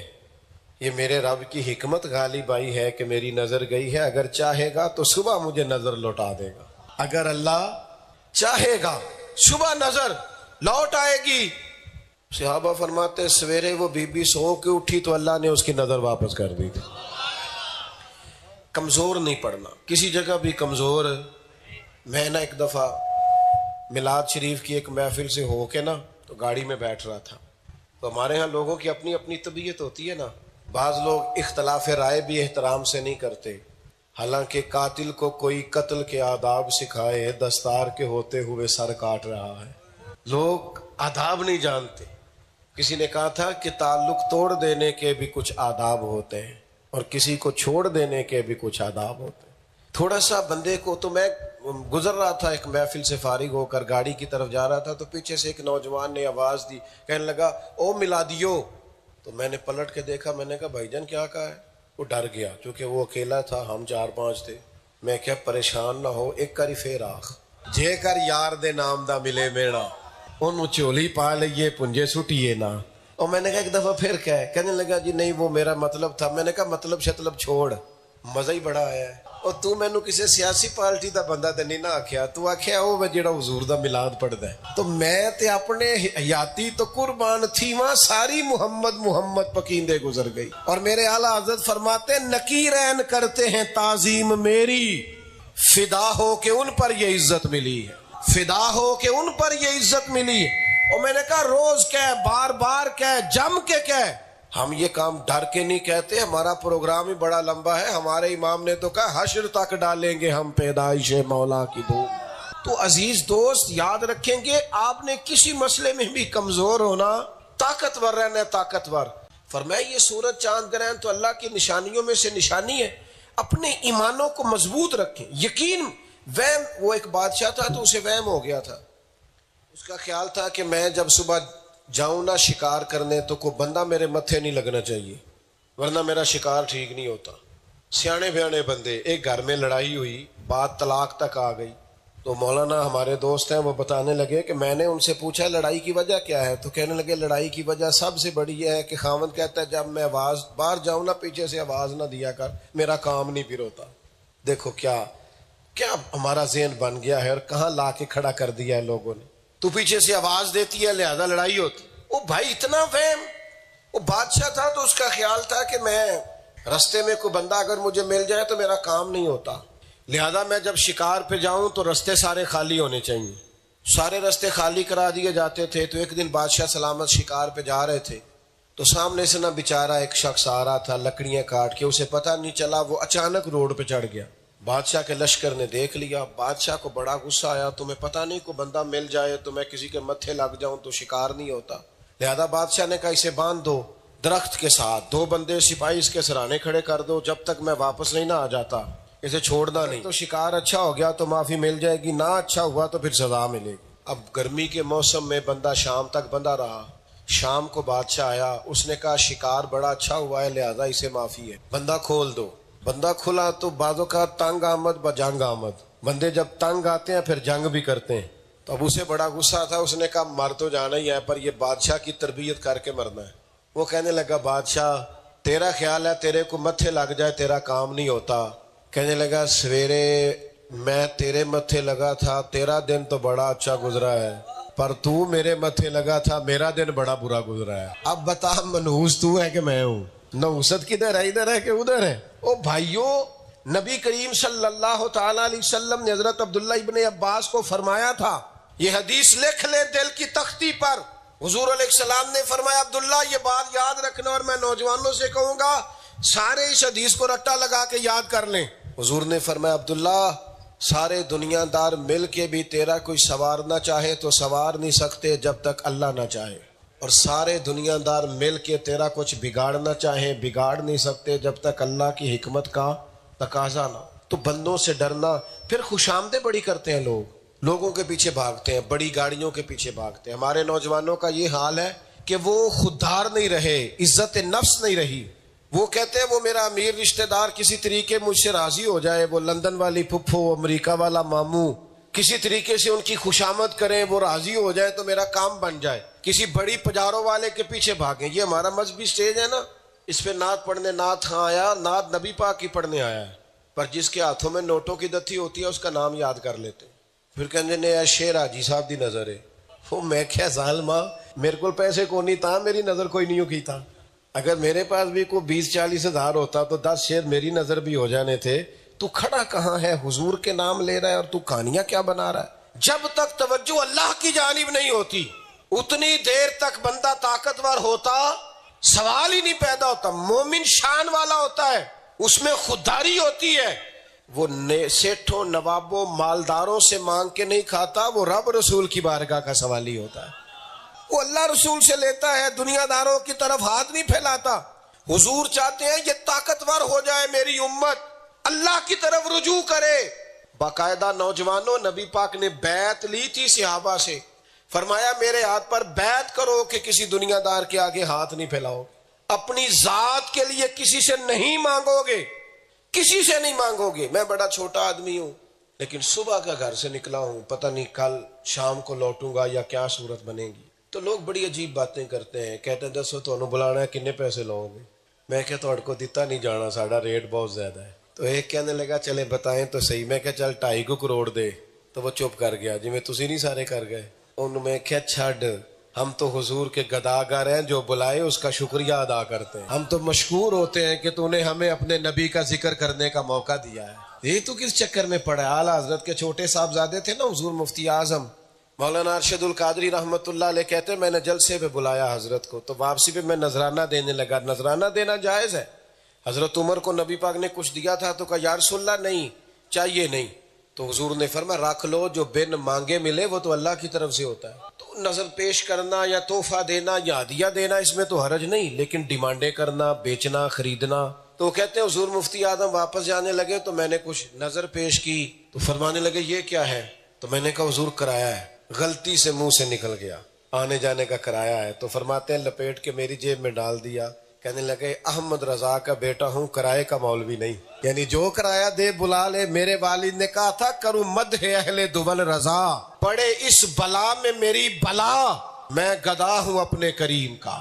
یہ میرے رب کی حکمت غالب آئی ہے کہ میری نظر گئی ہے، اگر چاہے گا تو صبح مجھے نظر لوٹا دے گا، اگر اللہ چاہے گا صبح نظر لوٹ آئے گی۔ صحابہ فرماتے سویرے وہ بی بی سو کے اٹھی تو اللہ نے اس کی نظر واپس کر دی تھی۔ کمزور نہیں پڑنا کسی جگہ بھی، کمزور۔ میں نا ایک دفعہ میلاد شریف کی ایک محفل سے ہو کے نا تو گاڑی میں بیٹھ رہا تھا، تو ہمارے ہاں لوگوں کی اپنی اپنی طبیعت ہوتی ہے نا، بعض لوگ اختلاف رائے بھی احترام سے نہیں کرتے، حالانکہ قاتل کو کوئی قتل کے آداب سکھائے دستار کے ہوتے ہوئے سر کاٹ رہا ہے۔ لوگ آداب نہیں جانتے۔ کسی نے کہا تھا کہ تعلق توڑ دینے کے بھی کچھ آداب ہوتے ہیں اور کسی کو چھوڑ دینے کے بھی کچھ آداب ہوتے ہیں۔ تھوڑا سا بندے کو، تو میں گزر رہا تھا ایک محفل سے فارغ ہو کر گاڑی کی طرف جا رہا تھا، تو پیچھے سے ایک نوجوان نے آواز دی، کہنے لگا او میلادیو۔ تو میں نے پلٹ کے دیکھا، میں نے کہا بھائی جان کیا کہا ہے؟ وہ ڈر گیا کیونکہ وہ اکیلا تھا، ہم 4-5 تھے۔ میں کیا پریشان نہ ہو، ایک کری پھر آخ جے کر یار دے نام دا ملے میڑا، انہوں چولی پا لئیے پنجے سٹیے نا۔ اور میں نے کہا ایک دفعہ پھر کیا ہے؟ کہنے لگا جی نہیں وہ میرا مطلب تھا۔ میں نے کہا مطلب شطلب چھوڑ، مزہ ہی بڑا آیا ہے۔ اور تو مینوں کسی سیاسی پارٹی دا بندہ تے نہیں نہ آکھیا، تو آکھیا او میں جڑا حضور دا میلاد پڑھدا ہے۔ تو میں تے اپنے حیاتی تو قربان تھی وہاں، ساری محمد محمد پکیندے گزر گئی۔ اور میرے اعلیٰ حضرت فرماتے نکیرین کرتے ہیں تعظیم میری، فدا ہو کہ ان پر یہ عزت ملی ہے، فدا ہو کہ ان پر یہ عزت ملی ہے۔ اور میں نے کہا روز کہہ، بار بار کہہ، جم کے کہہ۔ ہم یہ کام ڈر کے نہیں کہتے، ہمارا پروگرام ہی بڑا لمبا ہے۔ ہمارے امام نے تو کہا حشر تک ڈالیں گے ہم پیدائش مولا کی دھوم۔ تو عزیز دوست یاد رکھیں گے، آپ نے کسی مسئلے میں بھی کمزور ہونا، طاقتور رہنا، طاقتور۔ فرمایا یہ سورج چاند گرہن تو اللہ کی نشانیوں میں سے نشانی ہے، اپنے ایمانوں کو مضبوط رکھیں، یقین۔ وہم، وہ ایک بادشاہ تھا تو اسے وہم ہو گیا تھا، اس کا خیال تھا کہ میں جب صبح جاؤں نا شکار کرنے تو کوئی بندہ میرے متھے نہیں لگنا چاہیے ورنہ میرا شکار ٹھیک نہیں ہوتا۔ سیانے بیانے بندے، ایک گھر میں لڑائی ہوئی، بات طلاق تک آ گئی، تو مولانا ہمارے دوست ہیں وہ بتانے لگے کہ میں نے ان سے پوچھا لڑائی کی وجہ کیا ہے، تو کہنے لگے لڑائی کی وجہ سب سے بڑی یہ ہے کہ خاوند کہتا ہے جب میں آواز باہر جاؤں نا پیچھے سے آواز نہ دیا کر، میرا کام نہیں پھر ہوتا۔ دیکھو کیا ہمارا ذہن بن گیا ہے اور کہاں لا کے کھڑا کر دیا ہے لوگوں نے۔ تو پیچھے سے آواز دیتی ہے لہذا لڑائی ہوتی۔ وہ بھائی اتنا وہم، وہ بادشاہ تھا تو اس کا خیال تھا کہ میں رستے میں کوئی بندہ اگر مجھے مل جائے تو میرا کام نہیں ہوتا، لہذا میں جب شکار پہ جاؤں تو رستے سارے خالی ہونے چاہیے۔ سارے رستے خالی کرا دیے جاتے تھے۔ تو ایک دن بادشاہ سلامت شکار پہ جا رہے تھے تو سامنے سے نہ بیچارہ ایک شخص آ رہا تھا لکڑیاں کاٹ کے، اسے پتہ نہیں چلا، وہ اچانک روڈ پہ چڑھ گیا۔ بادشاہ کے لشکر نے دیکھ لیا، بادشاہ کو بڑا غصہ آیا، تمہیں پتہ نہیں کوئی بندہ مل جائے تو میں کسی کے متھے لگ جاؤں تو شکار نہیں ہوتا۔ لہذا بادشاہ نے کہا اسے باندھ دو درخت کے ساتھ، 2 بندے سپاہی اس کے سرانے کھڑے کر دو، جب تک میں واپس نہیں نہ آ جاتا اسے چھوڑنا نہیں. تو شکار اچھا ہو گیا تو معافی مل جائے گی, نہ اچھا ہوا تو پھر سزا ملے گی. اب گرمی کے موسم میں بندہ شام تک بندہ رہا, شام کو بادشاہ آیا, اس نے کہا شکار بڑا اچھا ہوا ہے لہذا اسے معافی ہے, بندہ کھول دو. بندہ کھلا تو بعضوں کا تنگ آمد بجنگ آمد, بندے جب تنگ آتے ہیں پھر جنگ بھی کرتے ہیں. تو اب اسے بڑا غصہ تھا, اس نے کہا مر تو جانا ہی ہے پر یہ بادشاہ کی تربیت کر کے مرنا ہے. وہ کہنے لگا بادشاہ تیرا خیال ہے تیرے کو متھے لگ جائے تیرا کام نہیں ہوتا. کہنے لگا سویرے میں تیرے متھے لگا تھا, تیرا دن تو بڑا اچھا گزرا ہے, پر تو میرے متھے لگا تھا میرا دن بڑا برا گزرا ہے. اب بتا منحوس تو ہے کہ میں ہوں؟ نحوست کدھر ہے, ادھر ہے کہ ادھر ہے؟ او بھائیو, نبی کریم صلی اللہ تعالی علیہ وسلم نے حضرت عبداللہ ابن عباس کو فرمایا تھا, یہ حدیث لکھ لے دل کی تختی پر. حضور علیہ السلام نے فرمایا عبداللہ یہ بات یاد رکھنا, اور میں نوجوانوں سے کہوں گا سارے اس حدیث کو رٹا لگا کے یاد کر لیں. حضور نے فرمایا عبداللہ سارے دنیا دار مل کے بھی تیرا کوئی سوارنا چاہے تو سوار نہیں سکتے جب تک اللہ نہ چاہے, اور سارے دنیا دار مل کے تیرا کچھ بگاڑنا چاہے بگاڑ نہیں سکتے جب تک اللہ کی حکمت کا تقاضا نہ. تو بندوں سے ڈرنا. پھر خوش آمدیں بڑی کرتے ہیں لوگ, لوگوں کے پیچھے بھاگتے ہیں, بڑی گاڑیوں کے پیچھے بھاگتے ہیں. ہمارے نوجوانوں کا یہ حال ہے کہ وہ خوددار نہیں رہے, عزت نفس نہیں رہی. وہ کہتے ہیں وہ میرا امیر رشتہ دار کسی طریقے مجھ سے راضی ہو جائے, وہ لندن والی پھپھو, امریکہ والا ماموں کسی طریقے سے ان کی خوشامد کریں, وہ راضی ہو جائے تو میرا کام بن جائے. کسی بڑی پجاروں والے کے پیچھے بھاگیں. یہ ہمارا مذہبی سٹیج ہے نا, اس پہ نعت پڑھنے نعت خاں آیا, نعت نبی پاک کی پڑھنے آیا ہے, پر جس کے ہاتھوں میں نوٹوں کی دتھی ہوتی ہے اس کا نام یاد کر لیتے. پھر کہنے نے شیر حاجی صاحب دی نظر ہے. وہ میں کیا ظالما, میرے کو پیسے کو نہیں تھا, میری نظر کوئی نہیں کی تھا. اگر میرے پاس بھی کوئی 20-40 ہزار ہوتا تو 10 شیر میری نظر بھی ہو جانے تھے. تو کھڑا کہاں ہے, حضور کے نام لے رہا ہے اور تو کہانیاں کیا بنا رہا ہے. جب تک توجہ اللہ کی جانب نہیں ہوتی اتنی دیر تک بندہ طاقتور ہوتا سوال ہی نہیں پیدا ہوتا. مومن شان والا ہوتا ہے, اس میں خودداری ہوتی ہے, وہ سیٹھوں نوابوں مالداروں سے مانگ کے نہیں کھاتا, وہ رب رسول کی بارگاہ کا سوالی ہوتا ہے. وہ اللہ رسول سے لیتا ہے, دنیا داروں کی طرف ہاتھ نہیں پھیلاتا. حضور چاہتے ہیں یہ طاقتور ہو جائے میری امت, اللہ کی طرف رجوع کرے. باقاعدہ نوجوانوں نبی پاک نے بیعت لی تھی صحابہ سے, فرمایا میرے ہاتھ پر بیعت کرو کہ کسی دنیا دار کے آگے ہاتھ نہیں پھیلاؤ, اپنی ذات کے لیے کسی سے نہیں مانگو گے, کسی سے نہیں مانگو گے. میں بڑا چھوٹا آدمی ہوں لیکن صبح کا گھر سے نکلا ہوں, پتہ نہیں کل شام کو لوٹوں گا یا کیا صورت بنے گی. تو لوگ بڑی عجیب باتیں کرتے ہیں, کہتے ہیں دسو تو بلانا ہے کنے پیسے لو گے. میں کہ تہاڈے کو دیتا نہیں جانا, ساڈا ریٹ بہت زیادہ ہے. تو ایک کہنے لگا چلے بتائیں تو صحیح. میں کہ چل 2.5 کروڑ دے. تو وہ چپ کر گیا, جی میں تسی نہیں سارے کر گئے. انہوں میں کہا چھڑ, ہم تو حضور کے گداگر ہیں, جو بلائے اس کا شکریہ ادا کرتے ہیں. ہم تو مشکور ہوتے ہیں کہ تو نے ہمیں اپنے نبی کا ذکر کرنے کا موقع دیا ہے. یہ تو کس چکر میں پڑا ہے. اعلیٰ حضرت کے چھوٹے صاحبزادے تھے نا حضور مفتی اعظم مولانا ارشد القادری رحمت اللہ علیہ, کہتے ہیں میں نے جلسے پہ بلایا حضرت کو, تو واپسی پہ میں نذرانہ دینے لگا. نذرانہ دینا جائز ہے. حضرت عمر کو نبی پاک نے کچھ دیا تھا تو کہا یا رسول اللہ نہیں چاہیے نہیں. تو حضور نے فرمایا رکھ لو, جو بن مانگے ملے وہ تو اللہ کی طرف سے ہوتا ہے. تو نظر پیش کرنا یا تحفہ دینا یا ہدیہ دینا اس میں تو حرج نہیں, لیکن ڈیمانڈیں کرنا, بیچنا, خریدنا. تو کہتے ہیں حضور مفتی اعظم واپس جانے لگے تو میں نے کچھ نظر پیش کی, تو فرمانے لگے یہ کیا ہے. تو میں نے کہا حضور کرایہ ہے. غلطی سے منہ سے نکل گیا, آنے جانے کا کرایہ ہے. تو فرماتے ہیں لپیٹ کے میری جیب میں ڈال دیا. کہنے لگے احمد رضا کا بیٹا ہوں, کرائے کا مولوی نہیں. یعنی جو کرایہ دے بلا لے. میرے والد نے کہا تھا کروں مدح اہل دول رضا, پڑے اس بلا میں میری بلا, میں گدا ہوں اپنے کریم کا,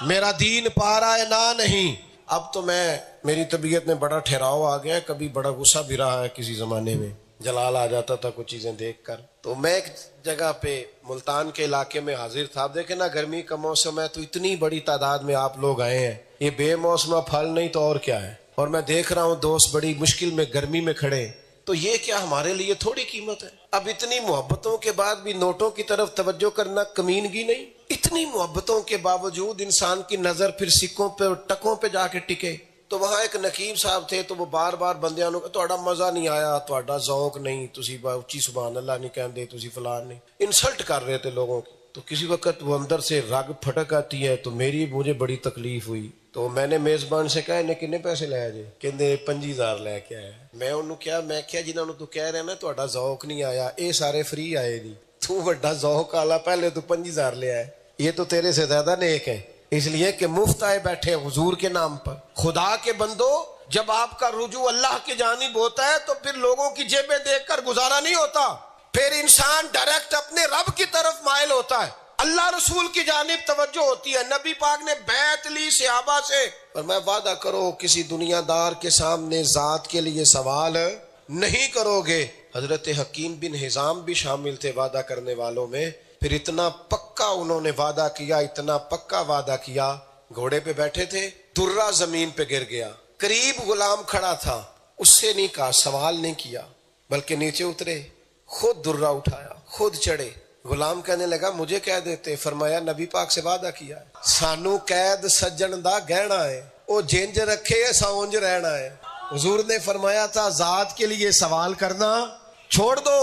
میرا دین پارا ہے نہ نہیں. اب تو میری طبیعت میں بڑا ٹھہراؤ آ گیا, کبھی بڑا غصہ بھی رہا ہے, کسی زمانے میں جلال آ جاتا تھا کچھ چیزیں دیکھ کر. تو میں ایک جگہ پہ ملتان کے علاقے میں حاضر تھا. اب دیکھیں نا گرمی کا موسم ہے تو اتنی بڑی تعداد میں آپ لوگ آئے ہیں, یہ بے موسمہ پھل نہیں تو اور کیا ہے. اور میں دیکھ رہا ہوں دوست بڑی مشکل میں گرمی میں کھڑے, تو یہ کیا ہمارے لیے تھوڑی قیمت ہے. اب اتنی محبتوں کے بعد بھی نوٹوں کی طرف توجہ کرنا کمینگی نہیں. اتنی محبتوں کے باوجود انسان کی نظر پھر سکوں پہ اور ٹکوں پہ جا کے ٹکے. تو وہاں ایک نقیب صاحب تھے, تو وہ بار بار بندیاں نو تہاڈا مزہ نہیں آیا, تہاڈا ذوق نہیں, تسی اچھی سبحان اللہ نہیں کہندے, تسی فلان نہیں, انسلٹ کر رہے تھے لوگوں کی. تو کسی وقت وہ اندر سے رگ پھٹک آتی ہے, تو مجھے بڑی تکلیف ہوئی. تو میں نے میزبان سے کہا انہیں کنے پیسے لے جے کہندے 5000 لے کے آیا میں انہوں کیا میں کیا جنہوں نے تو کہہ رہے نا تہاڈا ذوق نہیں آیا اے سارے فری آئے نہیں تو بڑا ذوق والا پہلے تو 5000 لے آئے یہ تو تیرے سے زیادہ نیک ہے اس لیے کہ مفت آئے بیٹھے حضور کے نام پر خدا کے بندو جب آپ کا رجوع اللہ کی جانب ہوتا ہے تو پھر لوگوں کی جیبیں دیکھ کر گزارا نہیں ہوتا پھر انسان ڈائریکٹ اپنے رب کی طرف مائل ہوتا ہے اللہ رسول کی جانب توجہ ہوتی ہے نبی پاک نے بیعت لی صحابہ سے اور میں وعدہ کرو کسی دنیا دار کے سامنے ذات کے لیے سوال نہیں کرو گے حضرت حکیم بن حزام بھی شامل تھے وعدہ کرنے والوں میں پھر اتنا پکا انہوں نے وعدہ کیا اتنا پکا وعدہ کیا گھوڑے پہ بیٹھے تھے درہ زمین پہ گر گیا قریب غلام کھڑا تھا اس سے نہیں کہا سوال نہیں کیا بلکہ نیچے اترے خود درہ اٹھایا خود چڑھے غلام کہنے لگا مجھے کہہ دیتے فرمایا نبی پاک سے وعدہ کیا ہے سانو قید سجن دا گہنا ہے او جنج رکھے ساونج رہنا ہے حضور نے فرمایا تھا ذات کے لیے سوال کرنا چھوڑ دو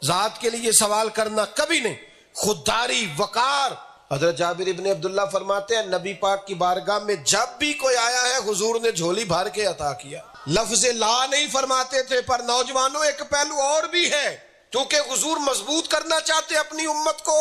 ذات کے لیے سوال کرنا کبھی نہیں خودداری وقار حضرت جابر ابن عبداللہ فرماتے ہیں نبی پاک کی بارگاہ میں جب بھی کوئی آیا ہے حضور نے جھولی بھر کے عطا کیا لفظ لا نہیں فرماتے تھے پر نوجوانوں ایک پہلو اور بھی ہے کیونکہ حضور مضبوط کرنا چاہتے اپنی امت کو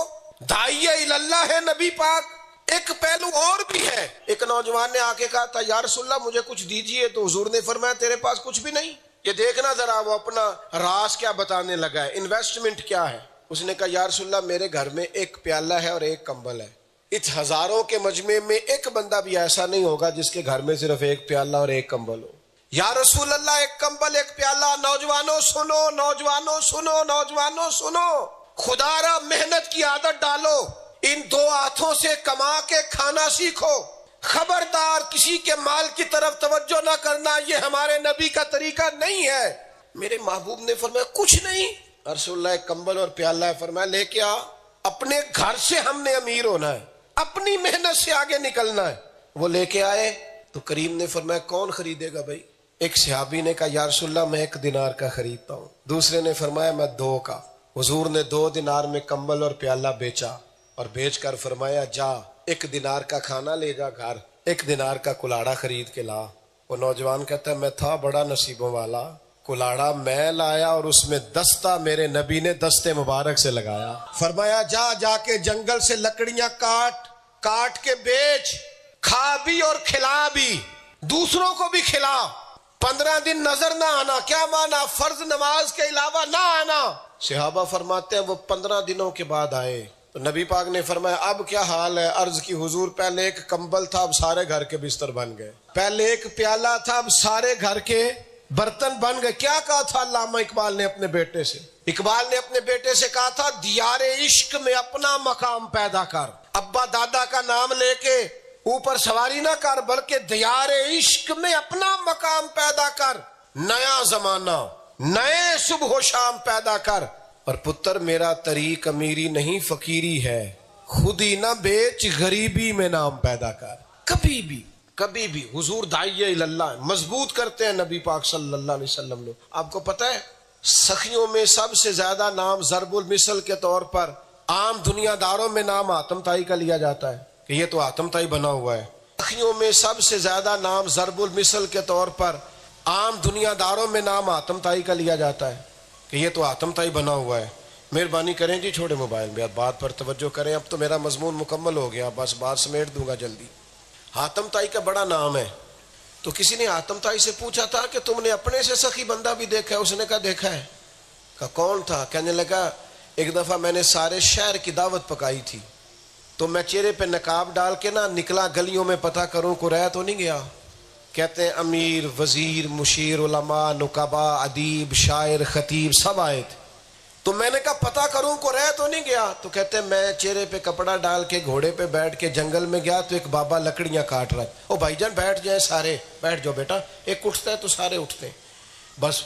داعی اللہ ہے نبی پاک ایک پہلو اور بھی ہے ایک نوجوان نے آ کے کہا تھا یا رسول اللہ مجھے کچھ دیجئے تو حضور نے فرمایا تیرے پاس کچھ بھی نہیں یہ دیکھنا ذرا وہ اپنا راز کیا بتانے لگا ہے انویسٹمنٹ کیا ہے اس نے کہا یا رسول اللہ میرے گھر میں ایک پیالہ ہے اور ایک کمبل ہے اس ہزاروں کے مجمع میں ایک بندہ بھی ایسا نہیں ہوگا جس کے گھر میں صرف ایک پیالہ اور ایک کمبل ہو یا رسول اللہ ایک کمبل ایک پیالہ نوجوانوں سنو نوجوانوں سنو نوجوانوں سنو خدا را محنت کی عادت ڈالو ان دو ہاتھوں سے کما کے کھانا سیکھو خبردار کسی کے مال کی طرف توجہ نہ کرنا یہ ہمارے نبی کا طریقہ نہیں ہے میرے محبوب نے فرمایا کچھ نہیں رسول اللہ ایک کمبل اور پیالہ ہے فرمایا لے کے آ اپنے گھر سے ہم نے امیر ہونا ہے اپنی محنت سے آگے نکلنا ہے وہ لے کے آئے تو کریم نے فرمایا کون خریدے گا بھائی ایک صحابی نے کہا یا رسول اللہ میں 1 دینار کا خریدتا ہوں دوسرے نے فرمایا میں 2 کا حضور نے 2 دینار میں کمبل اور پیالہ بیچا اور بیچ کر فرمایا جا 1 دینار کا کھانا لے جا گھر 1 دینار کا کلاڑا خرید کے لا وہ نوجوان کہتا ہے میں تھا بڑا نصیبوں والا کلاڑا میں لایا اور اس میں دستہ میرے نبی نے دستے مبارک سے لگایا فرمایا جا کے جنگل سے لکڑیاں کاٹ کے بیچ کھا بھی اور کھلا بھی دوسروں کو بھی کھلا 15 دن نظر نہ آنا کیا مانا فرض نماز کے علاوہ نہ آنا صحابہ فرماتے ہیں وہ 15 دنوں کے بعد آئے تو نبی پاک نے فرمایا اب کیا حال ہے عرض کی حضور پہلے ایک کمبل تھا اب سارے گھر کے بستر بن گئے پہلے ایک پیالہ تھا اب سارے گھر کے برتن بن گئے کیا کہا تھا علامہ اقبال نے اپنے بیٹے سے اقبال نے اپنے بیٹے سے کہا تھا دیار عشق میں اپنا مقام پیدا کر ابا دادا کا نام لے کے اوپر سواری نہ کر بلکہ دیار عشق میں اپنا مقام پیدا کر نیا زمانہ نئے صبح و شام پیدا کر اور پتر میرا طریق امیری نہیں فقیری ہے خود ہی نہ بیچ غریبی میں نام پیدا کر کبھی بھی حضور داعی اللہ مضبوط کرتے ہیں نبی پاک صلی اللہ علیہ وسلم نے آپ کو پتہ ہے سخیوں میں سب سے زیادہ نام ضرب المثل کے طور پر عام دنیا داروں میں نام آتم تائی کا لیا جاتا ہے کہ یہ تو آتم تائی بنا ہوا ہے سخیوں میں سب سے زیادہ نام ضرب المثل کے طور پر عام دنیا داروں میں نام آتم تائی کا لیا جاتا ہے کہ یہ تو آتم تائی بنا ہوا ہے مہربانی کریں جی چھوڑے موبائل میں بات پر توجہ کریں اب تو میرا مضمون مکمل ہو گیا بس بات سمیٹ دوں گا جلدی حاتم تائی کا بڑا نام ہے تو کسی نے حاتم تائی سے پوچھا تھا کہ تم نے اپنے سے سخی بندہ بھی دیکھا ہے اس نے کہا دیکھا ہے کہا کون تھا کہنے لگا ایک دفعہ میں نے سارے شہر کی دعوت پکائی تھی تو میں چہرے پہ نقاب ڈال کے نا نکلا گلیوں میں پتہ کروں کو رہ تو نہیں گیا کہتے ہیں امیر وزیر مشیر علماء نقبا ادیب شاعر خطیب سب آئے تھے تو میں نے کہا پتہ کروں کو رہ تو نہیں گیا تو کہتے ہیں میں چہرے پہ کپڑا ڈال کے گھوڑے پہ بیٹھ کے جنگل میں گیا تو ایک بابا لکڑیاں کاٹ رہا او بھائی جان بیٹھ جائیں سارے بیٹھ جاؤ بیٹا ایک اٹھتا ہے تو سارے اٹھتے ہیں بس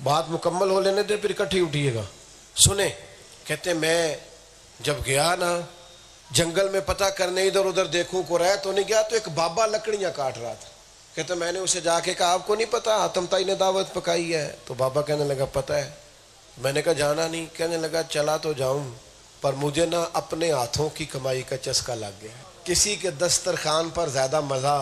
بات مکمل ہو لینے دے پھر اکٹھی اٹھیے گا سنیں کہتے ہیں میں جب گیا نا جنگل میں پتہ کرنے ادھر ادھر دیکھوں کو رہ تو نہیں گیا تو ایک بابا لکڑیاں کاٹ رہا تھا کہتے میں نے اسے جا کے کہا آپ کو نہیں پتا حاتم تائی نے دعوت پکائی ہے تو بابا کہنے لگا پتہ ہے میں نے کہا جانا نہیں کہنے لگا چلا تو جاؤں پر مجھے نا اپنے ہاتھوں کی کمائی کا چسکا لگ گیا کسی کے دسترخوان پر زیادہ مزہ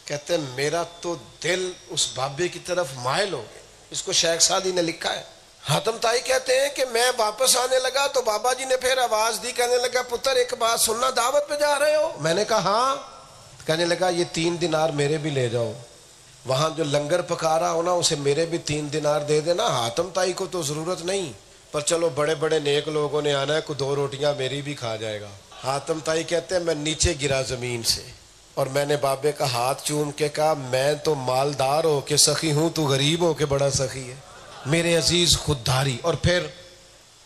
کہتے ہیں میرا تو دل اس بابے کی طرف مائل ہو گیا. اس کو شیخ سعدی نے لکھا ہے. حاتم طائی کہتے ہیں کہ میں واپس آنے لگا تو بابا جی نے پھر آواز دی, کہنے لگا پتر ایک بات سننا, دعوت پہ جا رہے ہو؟ میں نے کہا ہاں. کہنے لگا یہ 3 دینار میرے بھی لے جاؤ, وہاں جو لنگر پکا رہا ہو نا اسے میرے بھی 3 دینار دے دینا. حاتم طائی کو تو ضرورت نہیں, پر چلو بڑے بڑے نیک لوگوں نے آنا ہے, کو 2 روٹیاں میری بھی کھا جائے گا. حاتم طائی کہتے ہیں میں نیچے گرا زمین سے اور میں نے بابے کا ہاتھ چوم کے کہا میں تو مالدار ہو کے سخی ہوں, تو غریب ہو کے بڑا سخی ہے میرے عزیز خودداری. اور پھر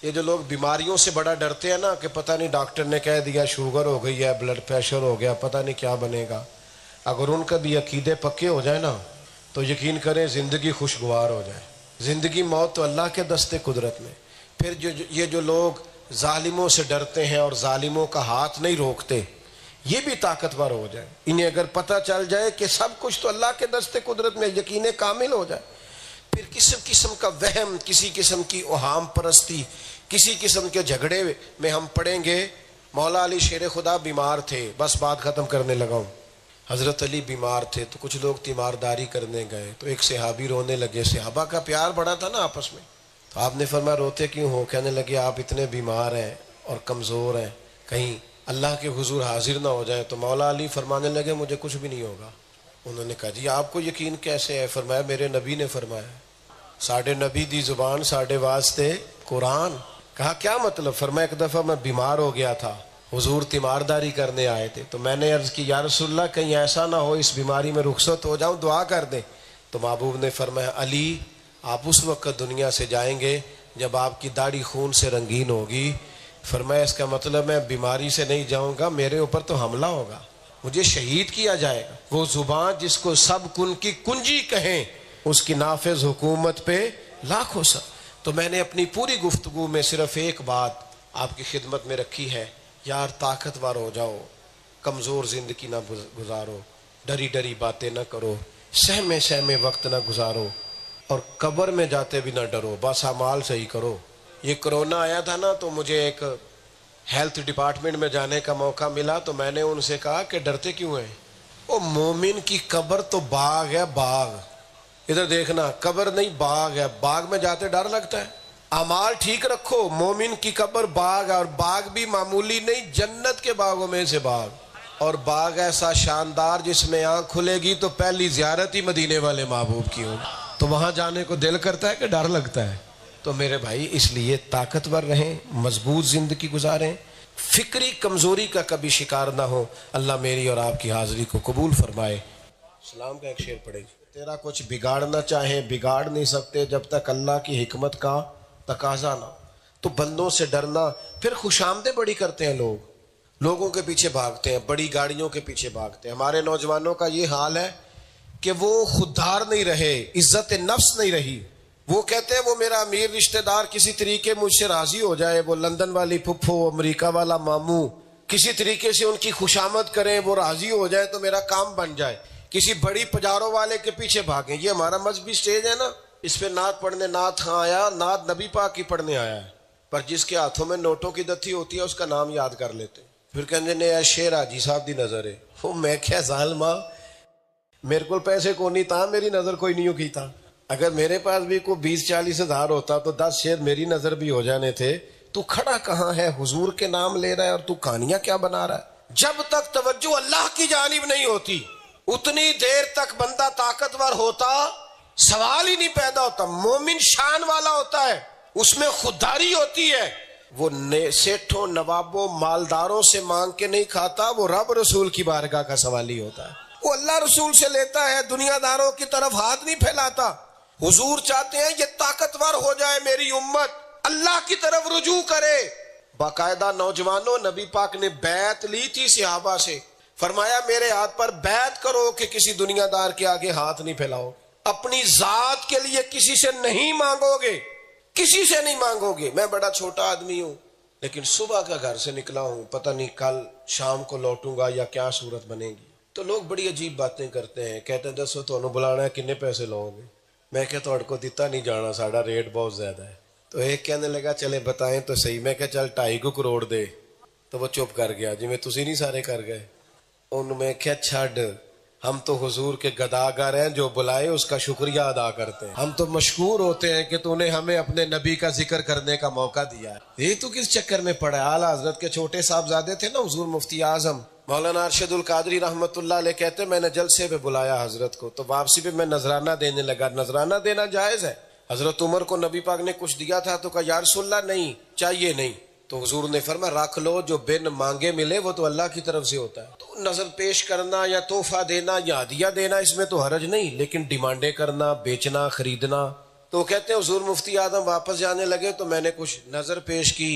یہ جو لوگ بیماریوں سے بڑا ڈرتے ہیں نا کہ پتہ نہیں ڈاکٹر نے کہہ دیا شوگر ہو گئی ہے, بلڈ پریشر ہو گیا, پتہ نہیں کیا بنے گا, اگر ان کا بھی عقیدے پکے ہو جائے نا تو یقین کریں زندگی خوشگوار ہو جائے. زندگی موت تو اللہ کے دستے قدرت میں. پھر یہ جو لوگ ظالموں سے ڈرتے ہیں اور ظالموں کا ہاتھ نہیں روکتے, یہ بھی طاقتور ہو جائے. انہیں اگر پتہ چل جائے کہ سب کچھ تو اللہ کے دستے قدرت میں, یقین کامل ہو جائے. پھر کسی قسم کا وہم, کسی قسم کی اوہام پرستی, کسی قسم کے جھگڑے میں ہم پڑیں گے. مولا علی شیر خدا بیمار تھے, بس بات ختم کرنے لگا ہوں. حضرت علی بیمار تھے تو کچھ لوگ تیمارداری کرنے گئے تو ایک صحابی رونے لگے. صحابہ کا پیار بڑا تھا نا آپس میں, تو آپ نے فرمایا روتے کیوں ہو؟ کہنے لگے آپ اتنے بیمار ہیں اور کمزور ہیں, کہیں اللہ کے حضور حاضر نہ ہو جائے. تو مولا علی فرمانے لگے مجھے کچھ بھی نہیں ہوگا. انہوں نے کہا جی آپ کو یقین کیسے ہے؟ فرمایا میرے نبی نے فرمایا, ساڈے نبی دی زبان ساڈے واسطے قرآن. کہا کیا مطلب؟ فرمایا ایک دفعہ میں بیمار ہو گیا تھا, حضور تیمارداری کرنے آئے تھے, تو میں نے عرض کی یا رسول اللہ کہیں ایسا نہ ہو اس بیماری میں رخصت ہو جاؤں, دعا کر دیں. تو محبوب نے فرمایا علی آپ اس وقت دنیا سے جائیں گے جب آپ کی داڑھی خون سے رنگین ہوگی. فرمایا اس کا مطلب میں بیماری سے نہیں جاؤں گا, میرے اوپر تو حملہ ہوگا, مجھے شہید کیا جائے گا. وہ زبان جس کو سب کن کی کنجی کہیں, اس کی نافذ حکومت پہ لاکھوں سر. تو میں نے اپنی پوری گفتگو میں صرف ایک بات آپ کی خدمت میں رکھی ہے, یار طاقتور ہو جاؤ, کمزور زندگی نہ گزارو, ڈری ڈری باتیں نہ کرو, سہمے سہمے وقت نہ گزارو, اور قبر میں جاتے بھی نہ ڈرو, بس اعمال صحیح کرو. یہ کرونا آیا تھا نا تو مجھے ایک ہیلتھ ڈپارٹمنٹ میں جانے کا موقع ملا, تو میں نے ان سے کہا کہ ڈرتے کیوں ہیں؟ وہ مومن کی قبر تو باغ ہے, باغ. ادھر دیکھنا, قبر نہیں باغ ہے, باغ میں جاتے ڈر لگتا ہے. اعمال ٹھیک رکھو, مومن کی قبر باغ ہے, اور باغ بھی معمولی نہیں, جنت کے باغوں میں سے باغ, اور باغ ایسا شاندار جس میں آنکھ کھلے گی تو پہلی زیارت ہی مدینے والے محبوب کی ہوگی. تو وہاں جانے کو دل کرتا ہے کہ ڈر لگتا ہے؟ تو میرے بھائی اس لیے طاقتور رہیں, مضبوط زندگی گزاریں, فکری کمزوری کا کبھی شکار نہ ہو. اللہ میری اور آپ کی حاضری کو قبول فرمائے. اسلام کا ایک شعر پڑھے گی, تیرا کچھ بگاڑنا چاہیں بگاڑ نہیں سکتے جب تک اللہ کی حکمت کا تقاضا نہ. تو بندوں سے ڈرنا. پھر خوش آمدیں بڑی کرتے ہیں لوگ, لوگوں کے پیچھے بھاگتے ہیں, بڑی گاڑیوں کے پیچھے بھاگتے ہیں. ہمارے نوجوانوں کا یہ حال ہے کہ وہ خوددار نہیں رہے, عزت نفس نہیں رہی. وہ کہتے ہیں وہ میرا امیر رشتہ دار کسی طریقے مجھ سے راضی ہو جائے, وہ لندن والی پھپھو, امریکہ والا ماموں کسی طریقے سے ان کی خوشامد کریں, وہ راضی ہو جائے تو میرا کام بن جائے. کسی بڑی پجاروں والے کے پیچھے بھاگیں. یہ ہمارا مذہبی سٹیج ہے نا, اس پہ نعت پڑھنے نعت خاں آیا, نعت نبی پاک کی پڑھنے آیا ہے, پر جس کے ہاتھوں میں نوٹوں کی دتھی ہوتی ہے اس کا نام یاد کر لیتے. پھر کہنے نے شیر حاجی صاحب دی نظر ہے. وہ میں کیا ظالما, میرے کو پیسے کو نہیں تھا, میری نظر کوئی نہیں کی تھا. اگر میرے پاس بھی کوئی 20-40 ہزار ہوتا تو 10 شیر میری نظر بھی ہو جانے تھے. تو کھڑا کہاں ہے, حضور کے نام لے رہا ہے اور تو کہانیاں کیا بنا رہا ہے؟ جب تک توجہ اللہ کی جانب نہیں ہوتی اتنی دیر تک بندہ طاقتور ہوتا سوال ہی نہیں پیدا ہوتا. مومن شان والا ہوتا ہے, اس میں خودداری ہوتی ہے, وہ سیٹھوں نوابوں مالداروں سے مانگ کے نہیں کھاتا, وہ رب رسول کی بارگاہ کا سوالی ہوتا ہے. وہ اللہ رسول سے لیتا ہے, دنیا داروں کی طرف ہاتھ نہیں پھیلاتا. حضور چاہتے ہیں یہ طاقتور ہو جائے میری امت, اللہ کی طرف رجوع کرے. باقاعدہ نوجوانوں, نبی پاک نے بیعت لی تھی صحابہ سے, فرمایا میرے ہاتھ پر بیعت کرو کہ کسی دنیا دار کے آگے ہاتھ نہیں پھیلاؤ, اپنی ذات کے لیے کسی سے نہیں مانگو گے, کسی سے نہیں مانگو گے. میں بڑا چھوٹا آدمی ہوں لیکن صبح کا گھر سے نکلا ہوں, پتہ نہیں کل شام کو لوٹوں گا یا کیا صورت بنے گی. تو لوگ بڑی عجیب باتیں کرتے ہیں, کہتے ہیں دسو تو بلانا ہے کنے پیسے لو گے. میں کہ تھوڑے کو دیتا نہیں جانا, ساڑا ریٹ بہت زیادہ ہے. تو ایک کہنے لگا چلے بتائیں تو صحیح. میں کہ چل 2.5 کروڑ دے. تو وہ چپ کر گیا, جی میں تسی نہیں سارے کر گئے. ان میں کیا چھڑ ہم تو حضور کے گداگر ہیں، جو بلائے اس کا شکریہ ادا کرتے ہیں. ہم تو مشکور ہوتے ہیں کہ تو نے ہمیں اپنے نبی کا ذکر کرنے کا موقع دیا ہے. یہ تو کس چکر میں پڑا ہے؟ اعلیٰ حضرت کے چھوٹے صاحبزادے تھے نا حضور مفتی اعظم مولانا ارشد القادری رحمت اللہ علیہ، کہتے میں نے جلسے پہ بلایا حضرت کو، تو واپسی پہ میں نذرانہ دینے لگا. نذرانہ دینا جائز ہے. حضرت عمر کو نبی پاک نے کچھ دیا تھا تو کہا یا رسول اللہ نہیں چاہیے نہیں. تو حضور نے فرمایا رکھ لو، جو بن مانگے ملے وہ تو اللہ کی طرف سے ہوتا ہے. تو نظر پیش کرنا یا تحفہ دینا یا ہدیہ دینا اس میں تو حرج نہیں، لیکن ڈیمانڈیں کرنا، بیچنا، خریدنا. تو کہتے ہیں حضور مفتی اعظم واپس جانے لگے تو میں نے کچھ نظر پیش کی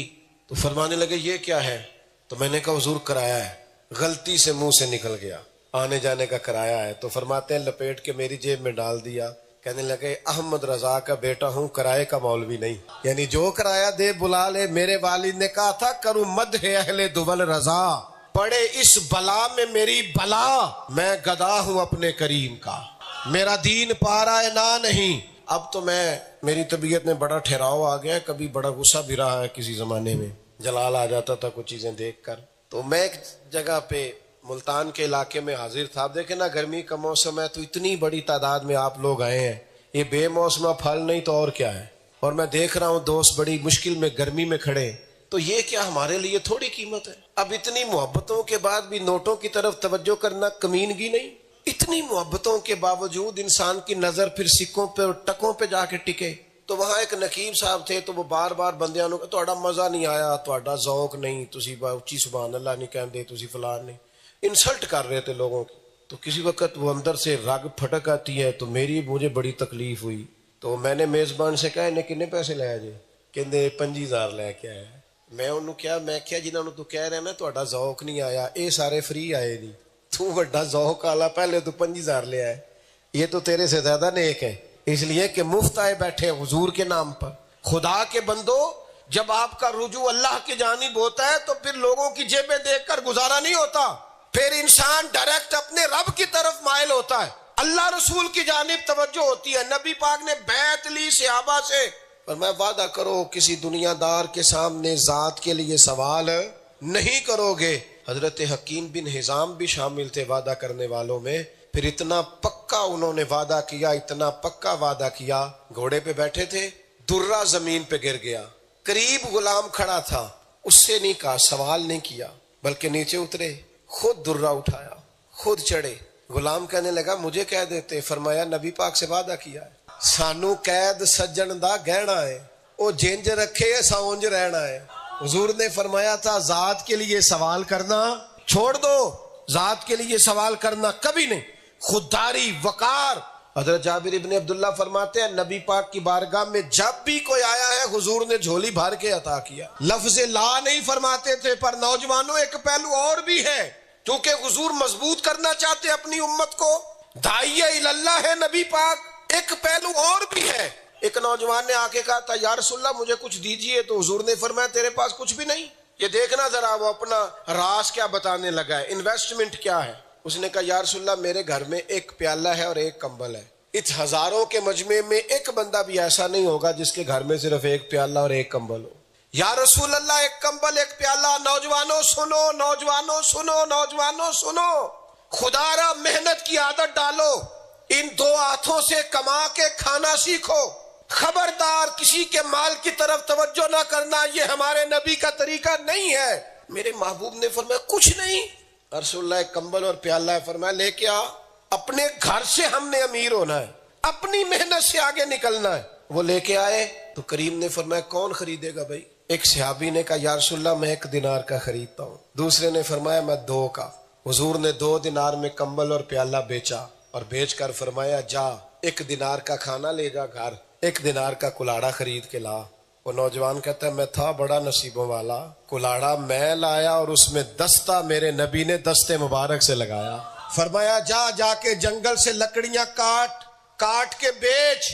تو فرمانے لگے یہ کیا ہے؟ تو میں نے کہا حضور کرایہ ہے. غلطی سے منہ سے نکل گیا، آنے جانے کا کرایہ ہے. تو فرماتے ہیں لپیٹ کے میری جیب میں ڈال دیا. کہنے لگے احمد رضا کا بیٹا ہوں، کرائے کا مولوی نہیں. یعنی جو کرایہ دے بلا لے. میرے والد نے کہا تھا کروں مدح اہل دول رضا، پڑے اس بلا میں میری بلا، میں گدا ہوں اپنے کریم کا، میرا دین پارا نہ نہیں. اب تو میری طبیعت میں بڑا ٹھہراؤ آ گیا ہے. کبھی بڑا غصہ بھی رہا ہے، کسی زمانے میں جلال آ جاتا تھا کچھ چیزیں دیکھ کر. تو میں ایک جگہ پہ ملتان کے علاقے میں حاضر تھا. اب دیکھیں نا گرمی کا موسم ہے تو اتنی بڑی تعداد میں آپ لوگ آئے ہیں. یہ بے موسمہ پھل نہیں تو اور کیا ہے. اور میں دیکھ رہا ہوں دوست بڑی مشکل میں گرمی میں کھڑے. تو یہ کیا ہمارے لیے تھوڑی قیمت ہے؟ اب اتنی محبتوں کے بعد بھی نوٹوں کی طرف توجہ کرنا کمینگی نہیں؟ اتنی محبتوں کے باوجود انسان کی نظر پھر سکوں پہ اور ٹکوں پہ جا کے ٹکے. تو وہاں ایک نقیب صاحب تھے تو وہ بار بار بندیاں نو تہاڈا مزہ نہیں آیا، تہاڈا ذوق نہیں، تسی اچھی سبحان اللہ نہیں کہندے، تسی فلان نہیں، انسلٹ کر رہے تھے لوگوں کی. تو کسی وقت وہ اندر سے رگ پھٹک آتی ہے تو مجھے بڑی تکلیف ہوئی. تو میں نے میزبان سے کہا انہیں کتنے پیسے لے جی؟ کہندے 5000 لے کے آیا. میں انہوں کیا جنہوں نے تو کہہ رہے نا تہاڈا ذوق نہیں آیا، اے سارے فری آئے نہیں، تو بڑا ذوق والا پہلے تو 5000 لے آئے. یہ تو تیرے سے زیادہ نیک ہے، اس لیے کہ مفت آئے بیٹھے حضور کے نام پر. خدا کے بندو، جب آپ کا رجوع اللہ کی جانب ہوتا ہے تو پھر لوگوں کی جیبیں دیکھ کر گزارا نہیں ہوتا، پھر انسان ڈائریکٹ اپنے رب کی طرف مائل ہوتا ہے. اللہ رسول کی جانب توجہ ہوتی ہے. نبی پاک نے بیعت لی صحابہ سے، اور میں وعدہ کرو کسی دنیا دار کے سامنے ذات کے لیے سوال نہیں کرو گے. حضرت حکیم بن حزام بھی شامل تھے وعدہ کرنے والوں میں. پھر اتنا پکا انہوں نے وعدہ کیا، اتنا پکا وعدہ کیا. گھوڑے پہ بیٹھے تھے، درہ زمین پہ گر گیا. قریب غلام کھڑا تھا، اس سے نہیں کہا، سوال نہیں کیا، بلکہ نیچے اترے، خود درہ اٹھایا، خود چڑھے. غلام کہنے لگا مجھے کہہ دیتے. فرمایا نبی پاک سے وعدہ کیا ہے، سانو قید سجن دا گہنا ہے، او جنج رکھے ساونج رہنا ہے. حضور نے فرمایا تھا ذات کے لیے سوال کرنا چھوڑ دو، ذات کے لیے سوال کرنا کبھی نہیں. خودداری، وقار. حضرت جابر ابن عبداللہ فرماتے ہیں نبی پاک کی بارگاہ میں جب بھی کوئی آیا ہے حضور نے جھولی بھر کے عطا کیا. لفظ لا نہیں فرماتے تھے. پر نوجوانوں ایک پہلو اور بھی ہے، کیونکہ حضور مضبوط کرنا چاہتے اپنی امت کو، داعیہ اللہ ہے نبی پاک. ایک پہلو اور بھی ہے. ایک نوجوان نے آ کے کہا تھا یا رسول اللہ مجھے کچھ دیجئے. تو حضور نے فرمایا تیرے پاس کچھ بھی نہیں؟ یہ دیکھنا ذرا وہ اپنا راز کیا بتانے لگا ہے، انویسٹمنٹ کیا ہے. اس نے کہا یا رسول اللہ میرے گھر میں ایک پیالہ ہے اور ایک کمبل ہے. اس ہزاروں کے مجمع میں ایک بندہ بھی ایسا نہیں ہوگا جس کے گھر میں صرف ایک پیالہ اور ایک کمبل ہو. یا رسول اللہ ایک کمبل ایک پیالہ. نوجوانوں سنو، نوجوانوں سنو، نوجوانوں سنو، خدا را محنت کی عادت ڈالو. ان دو ہاتھوں سے کما کے کھانا سیکھو. خبردار کسی کے مال کی طرف توجہ نہ کرنا، یہ ہمارے نبی کا طریقہ نہیں ہے. میرے محبوب نے فرمایا کچھ نہیں. رسول اللہ ایک کمبل اور پیالہ ہے. فرمایا لے کے آ. اپنے گھر سے ہم نے امیر ہونا ہے، اپنی محنت سے آگے نکلنا ہے. وہ لے کے آئے تو کریم نے فرمایا کون خریدے گا بھائی؟ ایک صحابی نے کہا یا رسول اللہ میں 1 دینار کا خریدتا ہوں. دوسرے نے فرمایا میں 2 کا. حضور نے 2 دینار میں کمبل اور پیالہ بیچا اور بیچ کر فرمایا جا 1 دینار کا کھانا لے جا گھر، 1 دینار کا کلاڑا خرید کے لا. وہ نوجوان کہتا ہے میں تھا بڑا نصیبوں والا، کلاڑا میں لایا اور اس میں دستہ میرے نبی نے دستے مبارک سے لگایا. فرمایا جا کے جنگل سے لکڑیاں کاٹ کے بیچ،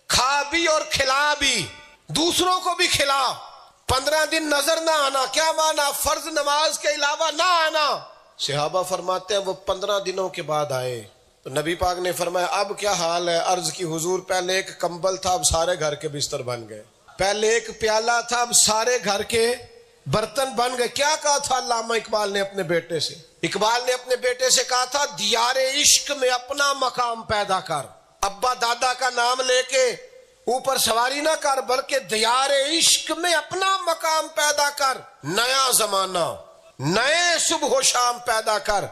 کھا بھی اور کھلا بھی، دوسروں کو بھی کھلا. 15 دن نظر نہ آنا. کیا مانا؟ فرض نماز کے علاوہ نہ آنا. صحابہ فرماتے ہیں وہ 15 دنوں کے بعد آئے تو نبی پاک نے فرمایا اب کیا حال ہے؟ عرض کی حضور پہلے ایک کمبل تھا اب سارے گھر کے بستر بن گئے، پہلے ایک پیالہ تھا اب سارے گھر کے برتن بن گئے. کیا کہا تھا علامہ اقبال نے اپنے بیٹے سے؟ اقبال نے اپنے بیٹے سے کہا تھا دیار عشق میں اپنا مقام پیدا کر. ابا دادا کا نام لے کے اوپر سواری نہ کر، بلکہ دیار عشق میں اپنا مقام پیدا کر. نیا زمانہ، نئے صبح و شام پیدا کر.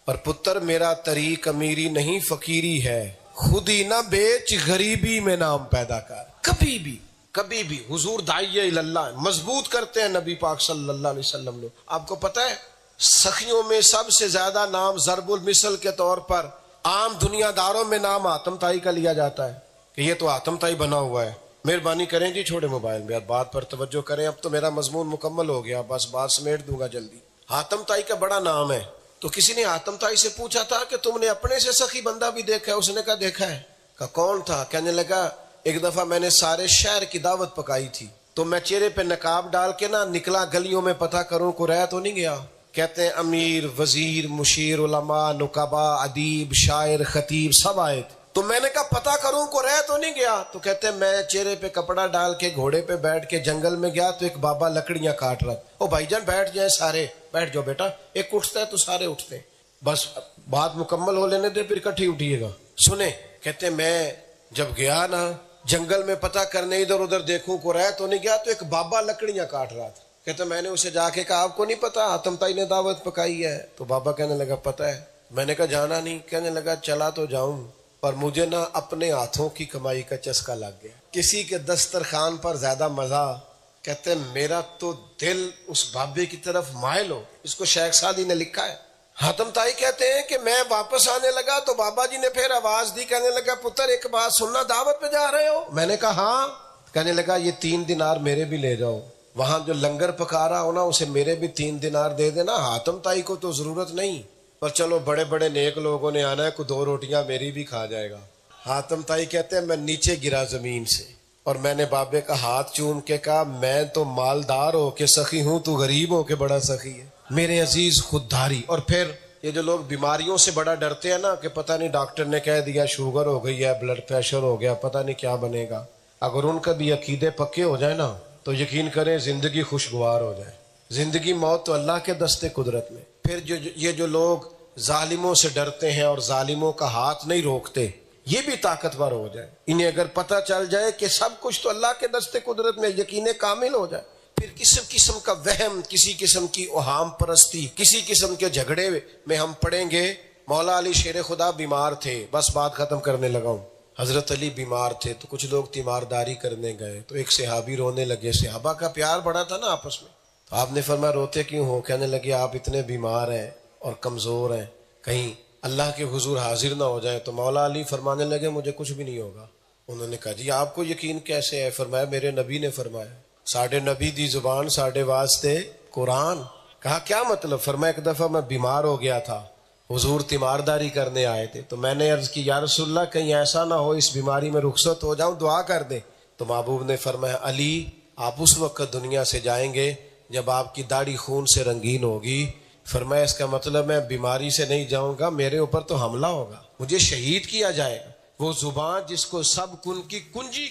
پر پتر میرا طریق امیری نہیں فقیری ہے، خود ہی نہ بیچ غریبی میں نام پیدا کر. کبھی بھی کبھی بھی حضور داعیہ اللہ مضبوط کرتے ہیں نبی پاک صلی اللہ علیہ وسلم نے. آپ کو پتہ ہے سخیوں میں سب سے زیادہ نام ضرب المثل کے طور پر عام دنیا داروں میں نام آتم تائی کا لیا جاتا ہے کہ یہ تو آتم تائی بنا ہوا ہے. مہربانی کریں جی چھوڑے موبائل میں، بات پر توجہ کریں. اب تو میرا مضمون مکمل ہو گیا، بس بات سمیٹ دوں گا جلدی. آتم تائی کا بڑا نام ہے. تو کسی نے آتم تائی سے پوچھا تھا کہ تم نے اپنے سے سخی بندہ بھی دیکھا ہے؟ اس نے کہا دیکھا ہے. کہا کون تھا؟ کہنے لگا ایک دفعہ میں نے سارے شہر کی دعوت پکائی تھی تو میں چہرے پہ نقاب ڈال کے نکلا گلیوں میں پتہ کروں کو رہ تو نہیں گیا. کہتے ہیں امیر، وزیر، مشیر، علماء، نقبا، ادیب، شاعر، خطیب سب آئے تھے. تو میں نے کہا پتہ کروں کو رہ تو نہیں گیا. تو کہتے ہیں میں چہرے پہ کپڑا ڈال کے گھوڑے پہ بیٹھ کے جنگل میں گیا تو ایک بابا لکڑیاں کاٹ رہا. او بھائی جان بیٹھ جائیں سارے، بیٹھ جاؤ بیٹا. ایک اٹھتا ہے تو سارے اٹھتے ہیں. بس بات مکمل ہو لینے دے پھر اکٹھی اٹھیے گا. سنیں، کہتے ہیں میں جب گیا جنگل میں پتہ کرنے ادھر ادھر دیکھوں کو رہ تو نہیں گیا تو ایک بابا لکڑیاں کاٹ رہا تھا. کہتے میں نے اسے جا کے کہا آپ کو نہیں پتا آتم تائی نے دعوت پکائی ہے؟ تو بابا کہنے لگا پتا ہے. میں نے کہا جانا نہیں. کہنے لگا چلا تو جاؤں پر مجھے اپنے ہاتھوں کی کمائی کا چسکا لگ گیا. کسی کے دسترخوان پر زیادہ مزہ. کہتے ہیں میرا تو دل اس بابے کی طرف مائل ہو. اس کو شیخ سعدی نے لکھا ہے. حاتم تائی کہتے ہیں کہ میں واپس آنے لگا تو بابا جی نے پھر آواز دی. کہنے لگا پتر ایک بات سننا، دعوت پہ جا رہے ہو؟ میں نے کہا ہاں. کہنے لگا یہ 3 دینار میرے بھی لے جاؤ، وہاں جو لنگر پکا رہا ہو اسے میرے بھی 3 دینار دے دینا. حاتم تائی کو تو ضرورت نہیں، پر چلو بڑے بڑے نیک لوگوں نے آنا ہے، کو 2 روٹیاں میری بھی کھا جائے گا. حاتم تائی کہتے ہیں میں نیچے گرا زمین سے اور میں نے بابے کا ہاتھ چوم کے کہا میں تو مالدار ہو کے سخی ہوں، تو غریب ہو کے بڑا سخی ہے میرے عزیز خودداری. اور پھر یہ جو لوگ بیماریوں سے بڑا ڈرتے ہیں کہ پتہ نہیں ڈاکٹر نے کہہ دیا شوگر ہو گئی ہے، بلڈ پریشر ہو گیا، پتہ نہیں کیا بنے گا. اگر ان کا بھی عقیدے پکے ہو جائے تو یقین کریں زندگی خوشگوار ہو جائے. زندگی موت تو اللہ کے دستے قدرت میں. پھر یہ جو لوگ ظالموں سے ڈرتے ہیں اور ظالموں کا ہاتھ نہیں روکتے، یہ بھی طاقتور ہو جائے. انہیں اگر پتہ چل جائے کہ سب کچھ تو اللہ کے دستے قدرت میں، یقین کامل ہو جائے. پھر کسی قسم کا وہم، کسی قسم کی اوہام پرستی، کسی قسم کے جھگڑے میں ہم پڑیں گے. مولا علی شیر خدا بیمار تھے، بس بات ختم کرنے لگا ہوں. حضرت علی بیمار تھے تو کچھ لوگ تیمارداری کرنے گئے تو ایک صحابی رونے لگے. صحابہ کا پیار بڑا تھا آپس میں. تو آپ نے فرمایا روتے کیوں ہو؟ کہنے لگے آپ اتنے بیمار ہیں اور کمزور ہیں، کہیں اللہ کے حضور حاضر نہ ہو جائے. تو مولا علی فرمانے لگے مجھے کچھ بھی نہیں ہوگا. انہوں نے کہا جی آپ کو یقین کیسے ہے؟ فرمایا میرے نبی نے فرمایا، ساڈے نبی دی زبان ساڈے واسطے قرآن. کہا کیا مطلب؟ فرمایا ایک دفعہ میں بیمار ہو گیا تھا، حضور تیمارداری کرنے آئے تھے تو میں نے عرض کی یا رسول اللہ کہیں ایسا نہ ہو اس بیماری میں رخصت ہو جاؤں، دعا کر دیں. تو محبوب نے فرمایا علی آپ اس وقت دنیا سے جائیں گے جب آپ کی داڑھی خون سے رنگین ہوگی. فرمایا اس کا مطلب میں بیماری سے نہیں جاؤں گا، میرے اوپر تو حملہ ہوگا، مجھے شہید کیا جائے گا. وہ زبان جس کو سب کن کی کنجی